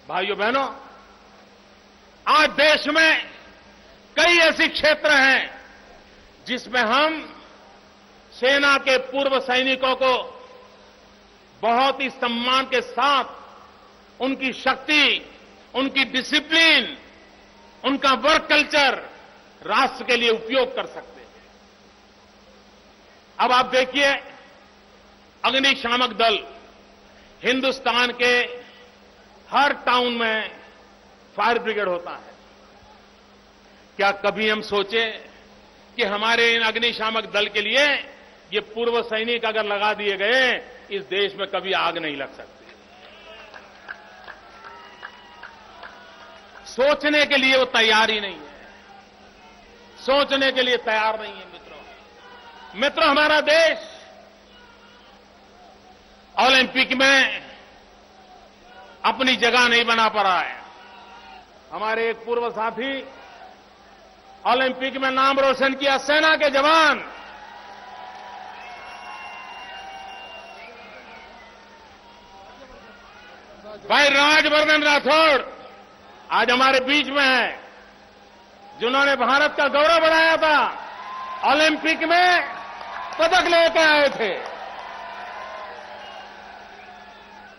भाइयों बहनों, आज देश में कई ऐसे क्षेत्र हैं जिसमें हम सेना के पूर्व सैनिकों को बहुत ही सम्मान के साथ उनकी शक्ति, उनकी डिसिप्लिन, उनका वर्क कल्चर राष्ट्र के लिए उपयोग कर सकते हैं। अब आप देखिए, अग्निशामक दल हिंदुस्तान के हर टाउन में फायर ब्रिगेड होता है। क्या कभी हम सोचे कि हमारे इन अग्निशामक दल के लिए ये पूर्व सैनिक अगर लगा दिए गए, इस देश में कभी आग नहीं लग सकती? सोचने के लिए वो तैयार ही नहीं है, सोचने के लिए तैयार नहीं है। मित्रों, हमारा देश ओलंपिक में अपनी जगह नहीं बना पा रहा है। हमारे एक पूर्व साथी ओलंपिक में नाम रोशन किया, सेना के जवान। भाई राजवर्धन राठौड़ आज हमारे बीच में है, जिन्होंने भारत का गौरव बढ़ाया था, ओलंपिक में पदक लेकर आए थे।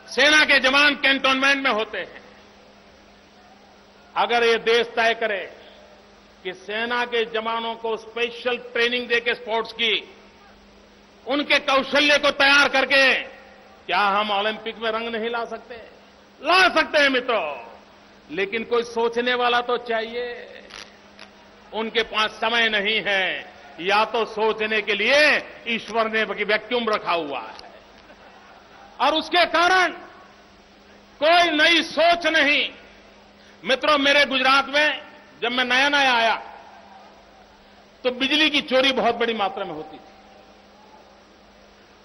सेना के जवान कैंटोनमेंट में होते हैं, अगर ये देश तय करे कि सेना के जवानों को स्पेशल ट्रेनिंग देके स्पोर्ट्स की, उनके कौशल्य को तैयार करके, क्या हम ओलंपिक में रंग नहीं ला सकते? ला सकते हैं मित्रों, लेकिन कोई सोचने वाला तो चाहिए। उनके पास समय नहीं है, या तो सोचने के लिए ईश्वर ने वैक्यूम रखा हुआ है, और उसके कारण कोई नई सोच नहीं। मित्रों, मेरे गुजरात में जब मैं नया नया आया तो बिजली की चोरी बहुत बड़ी मात्रा में होती थी।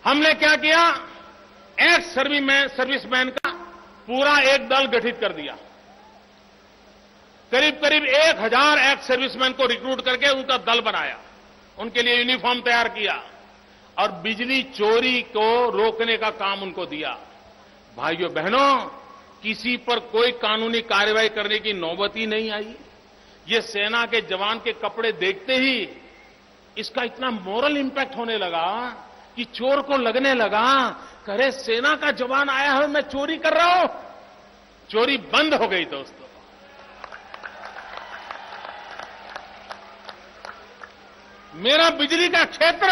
हमने क्या किया, एक्स सर्विसमैन का पूरा एक दल गठित कर दिया। करीब करीब 1000 एक्स सर्विसमैन को रिक्रूट करके उनका दल बनाया, उनके लिए यूनिफॉर्म तैयार किया और बिजली चोरी को रोकने का काम उनको दिया। भाइयों बहनों, किसी पर कोई कानूनी कार्रवाई करने की नौबत ही नहीं आई। ये सेना के जवान के कपड़े देखते ही इसका इतना मोरल इंपैक्ट होने लगा कि चोर को लगने लगा, करे सेना का जवान आया है, मैं चोरी कर रहा हूं। चोरी बंद हो गई दोस्तों। मेरा बिजली का क्षेत्र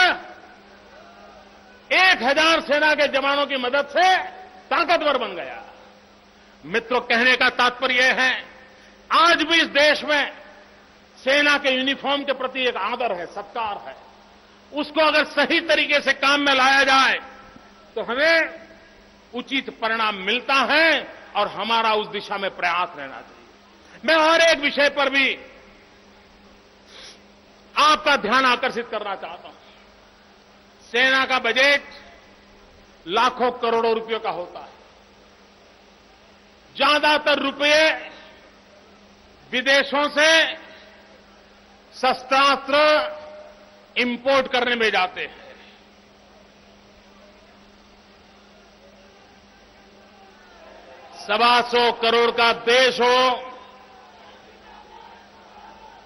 1000 सेना के जवानों की मदद से ताकतवर बन गया। मित्रों, कहने का तात्पर्य है, आज भी इस देश में सेना के यूनिफॉर्म के प्रति एक आदर है, सत्कार है। उसको अगर सही तरीके से काम में लाया जाए तो हमें उचित परिणाम मिलता है और हमारा उस दिशा में प्रयास रहना चाहिए। मैं हर एक विषय पर भी आपका ध्यान आकर्षित करना चाहता हूं। सेना का बजट लाखों करोड़ों रुपयों का होता है। ज्यादातर रुपये विदेशों से शस्त्रास्त्र इंपोर्ट करने में जाते हैं। 125 करोड़ का देश हो,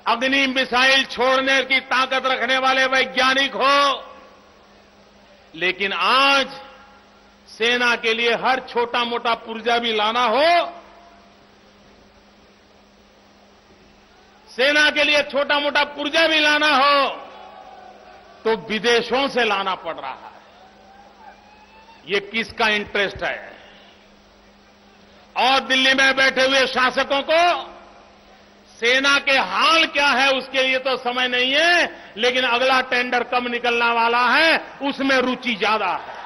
अग्नि मिसाइल छोड़ने की ताकत रखने वाले वैज्ञानिक हो, लेकिन आज सेना के लिए हर छोटा मोटा पुर्जा भी लाना हो, सेना के लिए छोटा मोटा पुर्जा भी लाना हो तो विदेशों से लाना पड़ रहा है। ये किसका इंटरेस्ट है? और दिल्ली में बैठे हुए शासकों को सेना के हाल क्या है उसके लिए तो समय नहीं है, लेकिन अगला टेंडर कब निकलने वाला है उसमें रुचि ज्यादा है।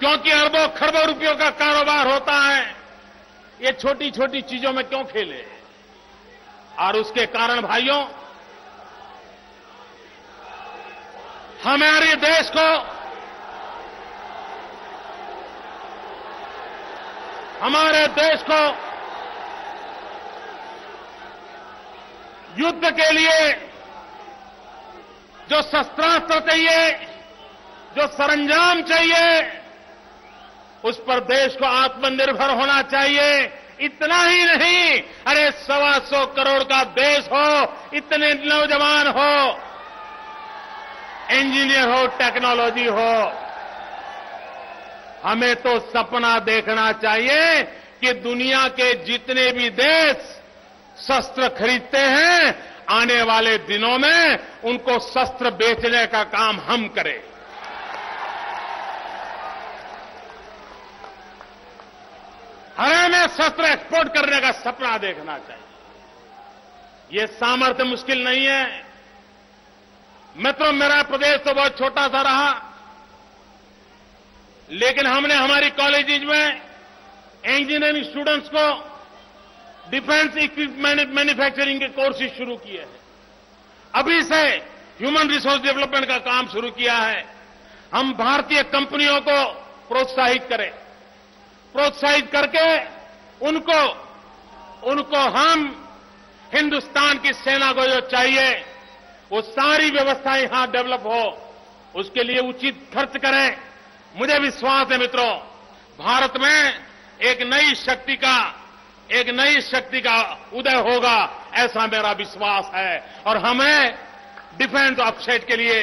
क्योंकि अरबों खरबों रुपयों का कारोबार होता है, ये छोटी छोटी चीजों में क्यों खेले? और उसके कारण भाइयों, हमारे देश को युद्ध के लिए जो शस्त्रास्त्र चाहिए, जो सरंजाम चाहिए, उस पर देश को आत्मनिर्भर होना चाहिए। इतना ही नहीं, अरे 125 करोड़ का देश हो, इतने नौजवान हो, इंजीनियर हो, टेक्नोलॉजी हो, हमें तो सपना देखना चाहिए कि दुनिया के जितने भी देश शस्त्र खरीदते हैं, आने वाले दिनों में उनको शस्त्र बेचने का काम हम करें। हमें शस्त्र एक्सपोर्ट करने का सपना देखना चाहिए। यह सामर्थ्य मुश्किल नहीं है। मित्रों, मेरा प्रदेश तो बहुत छोटा सा रहा, लेकिन हमने हमारी कॉलेजेज में इंजीनियरिंग स्टूडेंट्स को डिफेंस इक्विपमेंट मैन्युफैक्चरिंग के कोर्सेज शुरू किए हैं। अभी से ह्यूमन रिसोर्स डेवलपमेंट का काम शुरू किया है। हम भारतीय कंपनियों को प्रोत्साहित करें, प्रोत्साहित करके उनको हम हिंदुस्तान की सेना को जो चाहिए वो सारी व्यवस्था यहां डेवलप हो, उसके लिए उचित खर्च करें। मुझे विश्वास है मित्रों, भारत में एक नई शक्ति का उदय होगा, ऐसा मेरा विश्वास है। और हमें डिफेंस ऑफसेट के लिए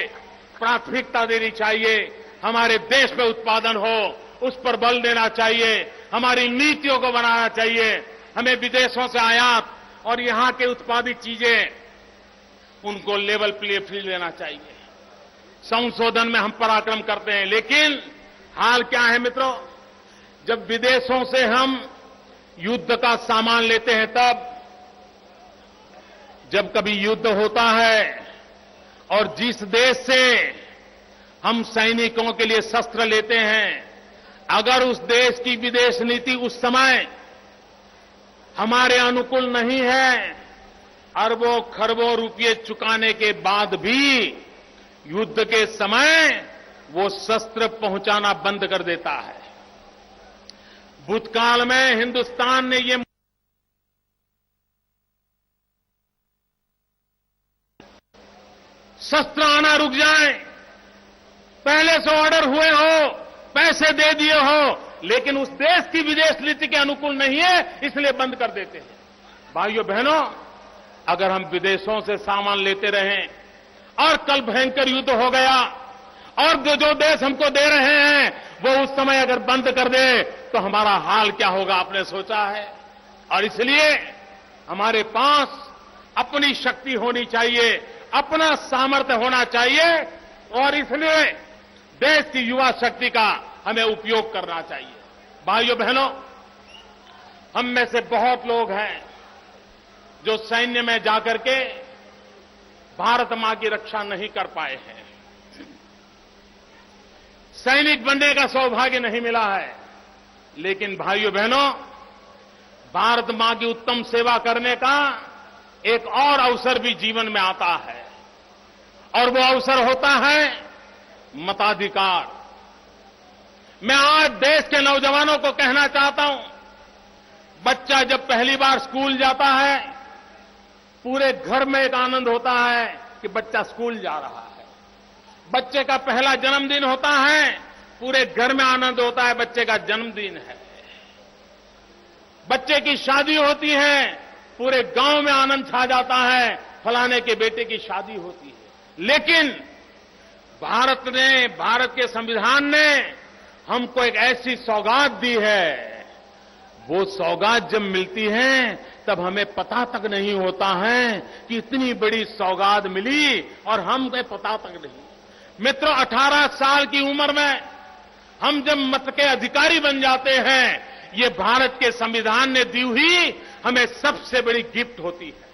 प्राथमिकता देनी चाहिए। हमारे देश में उत्पादन हो, उस पर बल देना चाहिए। हमारी नीतियों को बनाना चाहिए। हमें विदेशों से आयात और यहां के उत्पादित चीजें उनको लेवल प्ले फील्ड देना चाहिए। संशोधन में हम पराक्रम करते हैं, लेकिन हाल क्या है मित्रों, जब विदेशों से हम युद्ध का सामान लेते हैं, तब जब कभी युद्ध होता है और जिस देश से हम सैनिकों के लिए शस्त्र लेते हैं, अगर उस देश की विदेश नीति उस समय हमारे अनुकूल नहीं है, अरबों खरबों रुपये चुकाने के बाद भी युद्ध के समय वो शस्त्र पहुंचाना बंद कर देता है। भूतकाल में हिंदुस्तान ने ये शस्त्र आना रुक जाए, पहले से ऑर्डर हुए हो, पैसे दे दिए हो, लेकिन उस देश की विदेश नीति के अनुकूल नहीं है, इसलिए बंद कर देते हैं। भाइयों बहनों, अगर हम विदेशों से सामान लेते रहें और कल भयंकर युद्ध हो गया और जो देश हमको दे रहे हैं वो उस समय अगर बंद कर दे तो हमारा हाल क्या होगा, आपने सोचा है? और इसलिए हमारे पास अपनी शक्ति होनी चाहिए, अपना सामर्थ्य होना चाहिए और इसलिए देश की युवा शक्ति का हमें उपयोग करना चाहिए। भाइयों बहनों, हम में से बहुत लोग हैं जो सैन्य में जाकर के भारत मां की रक्षा नहीं कर पाए हैं, सैनिक बनने का सौभाग्य नहीं मिला है। लेकिन भाइयों बहनों, भारत मां की उत्तम सेवा करने का एक और अवसर भी जीवन में आता है और वो अवसर होता है मताधिकार। मैं आज देश के नौजवानों को कहना चाहता हूं, बच्चा जब पहली बार स्कूल जाता है, पूरे घर में एक आनंद होता है कि बच्चा स्कूल जा रहा है। बच्चे का पहला जन्मदिन होता है, पूरे घर में आनंद होता है, बच्चे का जन्मदिन है। बच्चे की शादी होती है, पूरे गांव में आनंद छा जाता है, फलाने के बेटे की शादी होती है। लेकिन भारत के संविधान ने हमको एक ऐसी सौगात दी है, वो सौगात जब मिलती है तब हमें पता तक नहीं होता है कि इतनी बड़ी सौगात मिली और हमें पता तक नहीं। मित्रों, 18 साल की उम्र में हम जब मत के अधिकारी बन जाते हैं, ये भारत के संविधान ने दी हुई हमें सबसे बड़ी गिफ्ट होती है,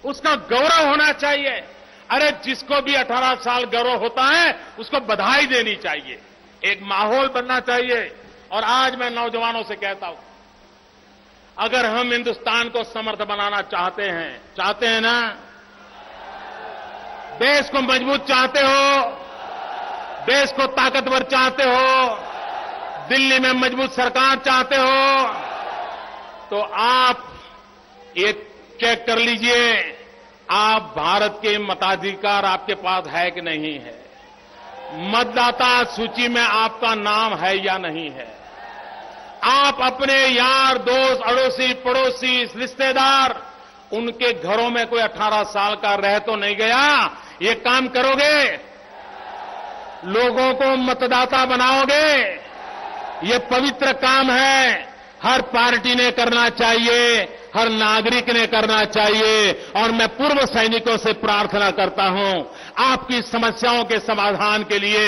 उसका गौरव होना चाहिए। अरे जिसको भी 18 साल गौरव होता है उसको बधाई देनी चाहिए, एक माहौल बनना चाहिए। और आज मैं नौजवानों से कहता हूं, अगर हम हिंदुस्तान को समर्थ बनाना चाहते हैं ना, देश को मजबूत चाहते हो, देश को ताकतवर चाहते हो, दिल्ली में मजबूत सरकार चाहते हो, तो आप एक चेक कर लीजिए, आप भारत के मताधिकार आपके पास है कि नहीं है, मतदाता सूची में आपका नाम है या नहीं है। आप अपने यार दोस्त, अड़ोसी पड़ोसी रिश्तेदार, उनके घरों में कोई 18 साल का रह तो नहीं गया, ये काम करोगे? लोगों को मतदाता बनाओगे? ये पवित्र काम है, हर पार्टी ने करना चाहिए, हर नागरिक ने करना चाहिए। और मैं पूर्व सैनिकों से प्रार्थना करता हूं, आपकी समस्याओं के समाधान के लिए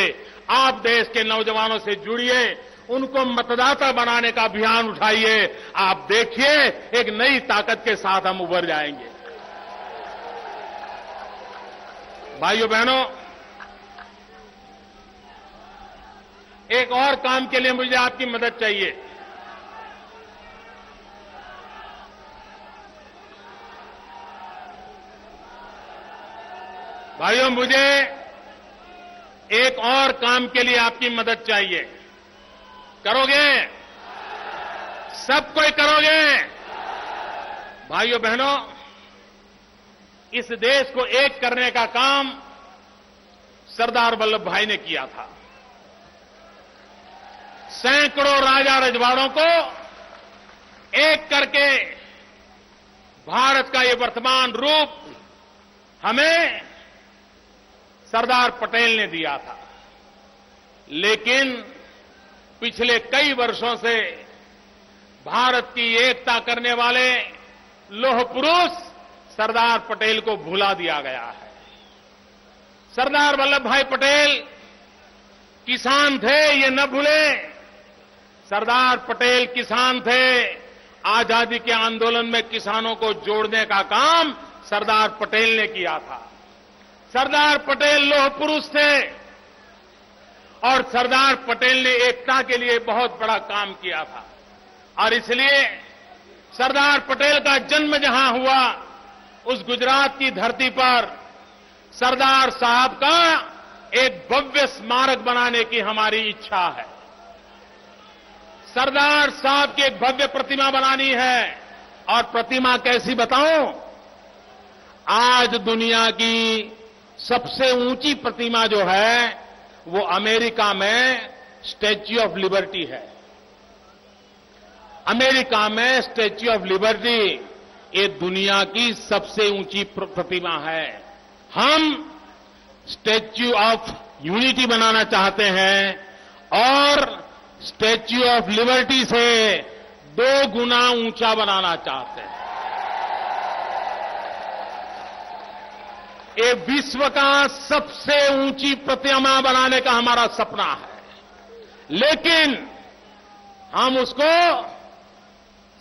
आप देश के नौजवानों से जुड़िए, उनको मतदाता बनाने का अभियान उठाइए। आप देखिए, एक नई ताकत के साथ हम उभर जाएंगे। भाइयों बहनों, एक और काम के लिए मुझे आपकी मदद चाहिए। भाइयों, मुझे एक और काम के लिए आपकी मदद चाहिए। करोगे? सब कोई करोगे? भाइयों बहनों, इस देश को एक करने का काम सरदार वल्लभ भाई ने किया था। सैकड़ों राजा रजवाड़ों को एक करके भारत का ये वर्तमान रूप हमें सरदार पटेल ने दिया था। लेकिन पिछले कई वर्षों से भारत की एकता करने वाले लौह पुरुष सरदार पटेल को भुला दिया गया है। सरदार वल्लभ भाई पटेल किसान थे, ये न भूलें। सरदार पटेल किसान थे। आजादी के आंदोलन में किसानों को जोड़ने का काम सरदार पटेल ने किया था। सरदार पटेल लौह पुरुष थे और सरदार पटेल ने एकता के लिए बहुत बड़ा काम किया था। और इसलिए सरदार पटेल का जन्म जहां हुआ, उस गुजरात की धरती पर सरदार साहब का एक भव्य स्मारक बनाने की हमारी इच्छा है। सरदार साहब की एक भव्य प्रतिमा बनानी है। और प्रतिमा कैसी बताऊं? आज दुनिया की सबसे ऊंची प्रतिमा जो है वो अमेरिका में स्टैच्यू ऑफ लिबर्टी है। अमेरिका में स्टैच्यू ऑफ लिबर्टी ये दुनिया की सबसे ऊंची प्रतिमा है। हम स्टैच्यू ऑफ यूनिटी बनाना चाहते हैं और स्टैच्यू ऑफ लिबर्टी से 2 गुना ऊंचा बनाना चाहते हैं। ये विश्व का सबसे ऊंची प्रतिमा बनाने का हमारा सपना है। लेकिन हम उसको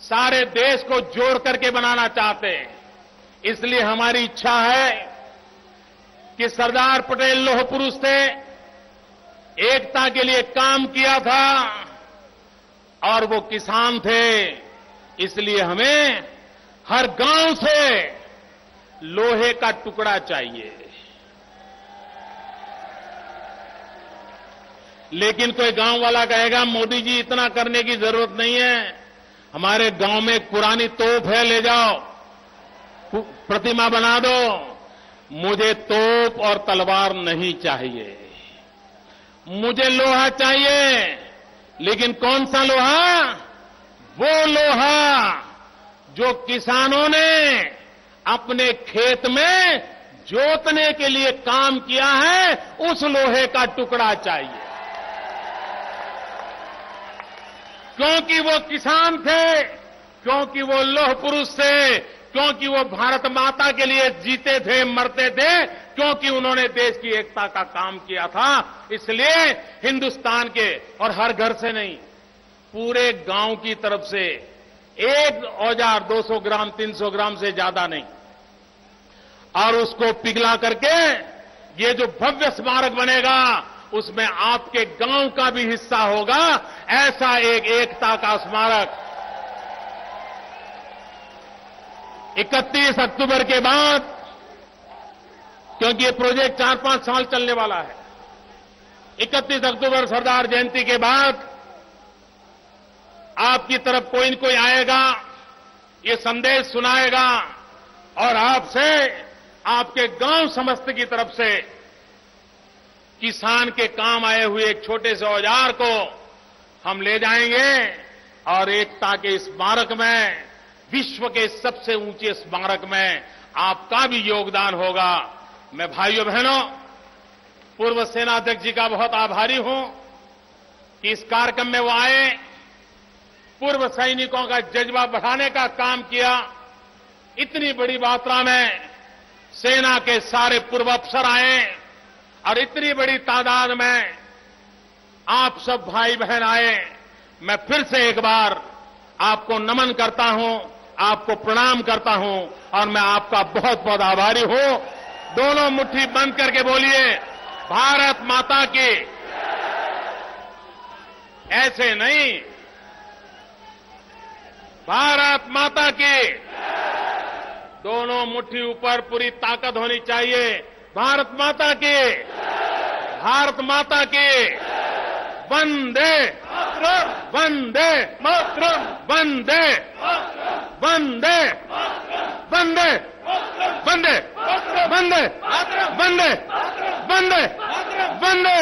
सारे देश को जोड़ करके बनाना चाहते हैं। इसलिए हमारी इच्छा है कि सरदार पटेल लौह पुरुष थे, एकता के लिए काम किया था और वो किसान थे। इसलिए हमें हर गांव से लोहे का टुकड़ा चाहिए। लेकिन कोई गांव वाला कहेगा मोदी जी इतना करने की जरूरत नहीं है, हमारे गांव में एक पुरानी तोप है, ले जाओ प्रतिमा बना दो। मुझे तोप और तलवार नहीं चाहिए, मुझे लोहा चाहिए। लेकिन कौन सा लोहा? वो लोहा जो किसानों ने अपने खेत में जोतने के लिए काम किया है, उस लोहे का टुकड़ा चाहिए। क्योंकि वो किसान थे, क्योंकि वो लौह पुरुष थे, क्योंकि वो भारत माता के लिए जीते थे, मरते थे, क्योंकि उन्होंने देश की एकता का काम किया था। इसलिए हिंदुस्तान के, और हर घर से नहीं, पूरे गांव की तरफ से एक औजार 200 ग्राम 300 ग्राम से ज्यादा नहीं, और उसको पिघला करके ये जो भव्य स्मारक बनेगा उसमें आपके गांव का भी हिस्सा होगा। ऐसा एक एकता का स्मारक 31 अक्टूबर के बाद, क्योंकि ये प्रोजेक्ट 4-5 साल चलने वाला है, 31 अक्टूबर सरदार जयंती के बाद आपकी तरफ कोई न कोई आएगा, ये संदेश सुनाएगा और आपसे, आपके गांव समस्त की तरफ से किसान के काम आए हुए एक छोटे से औजार को हम ले जाएंगे और एकता के स्मारक में, विश्व के सबसे ऊंचे स्मारक में आपका भी योगदान होगा। मैं भाइयों बहनों, पूर्व सेनाध्यक्ष जी का बहुत आभारी हूं कि इस कार्यक्रम में वो आए, पूर्व सैनिकों का जज्बा बढ़ाने का काम किया। इतनी बड़ी मात्रा में सेना के सारे पूर्व अफसर आए और इतनी बड़ी तादाद में आप सब भाई बहन आए। मैं फिर से एक बार आपको नमन करता हूं, आपको प्रणाम करता हूं और मैं आपका बहुत बहुत आभारी हूं। दोनों मुट्ठी बंद करके बोलिए, भारत माता की। ऐसे नहीं, भारत माता की। दोनों मुट्ठी ऊपर, पूरी ताकत होनी चाहिए। भारत माता की, भारत माता की। वंदे वंदे वंदे वंदे वंदे वंदे वंदे वंदे वंदे वंदे।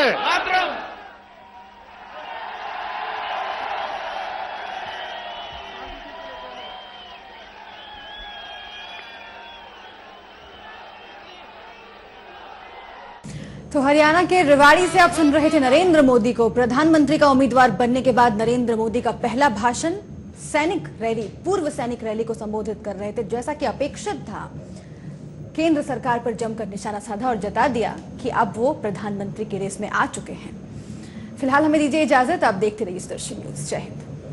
तो हरियाणा के रेवाड़ी से आप सुन रहे थे नरेंद्र मोदी को। प्रधानमंत्री का उम्मीदवार बनने के बाद नरेंद्र मोदी का पहला भाषण सैनिक रैली, पूर्व सैनिक रैली को संबोधित कर रहे थे। जैसा कि अपेक्षित था, केंद्र सरकार पर जमकर निशाना साधा और जता दिया कि अब वो प्रधानमंत्री की रेस में आ चुके हैं। फिलहाल हमें दीजिए इजाजत, आप देखते रहिए दूरदर्शन न्यूज। जय हिंद।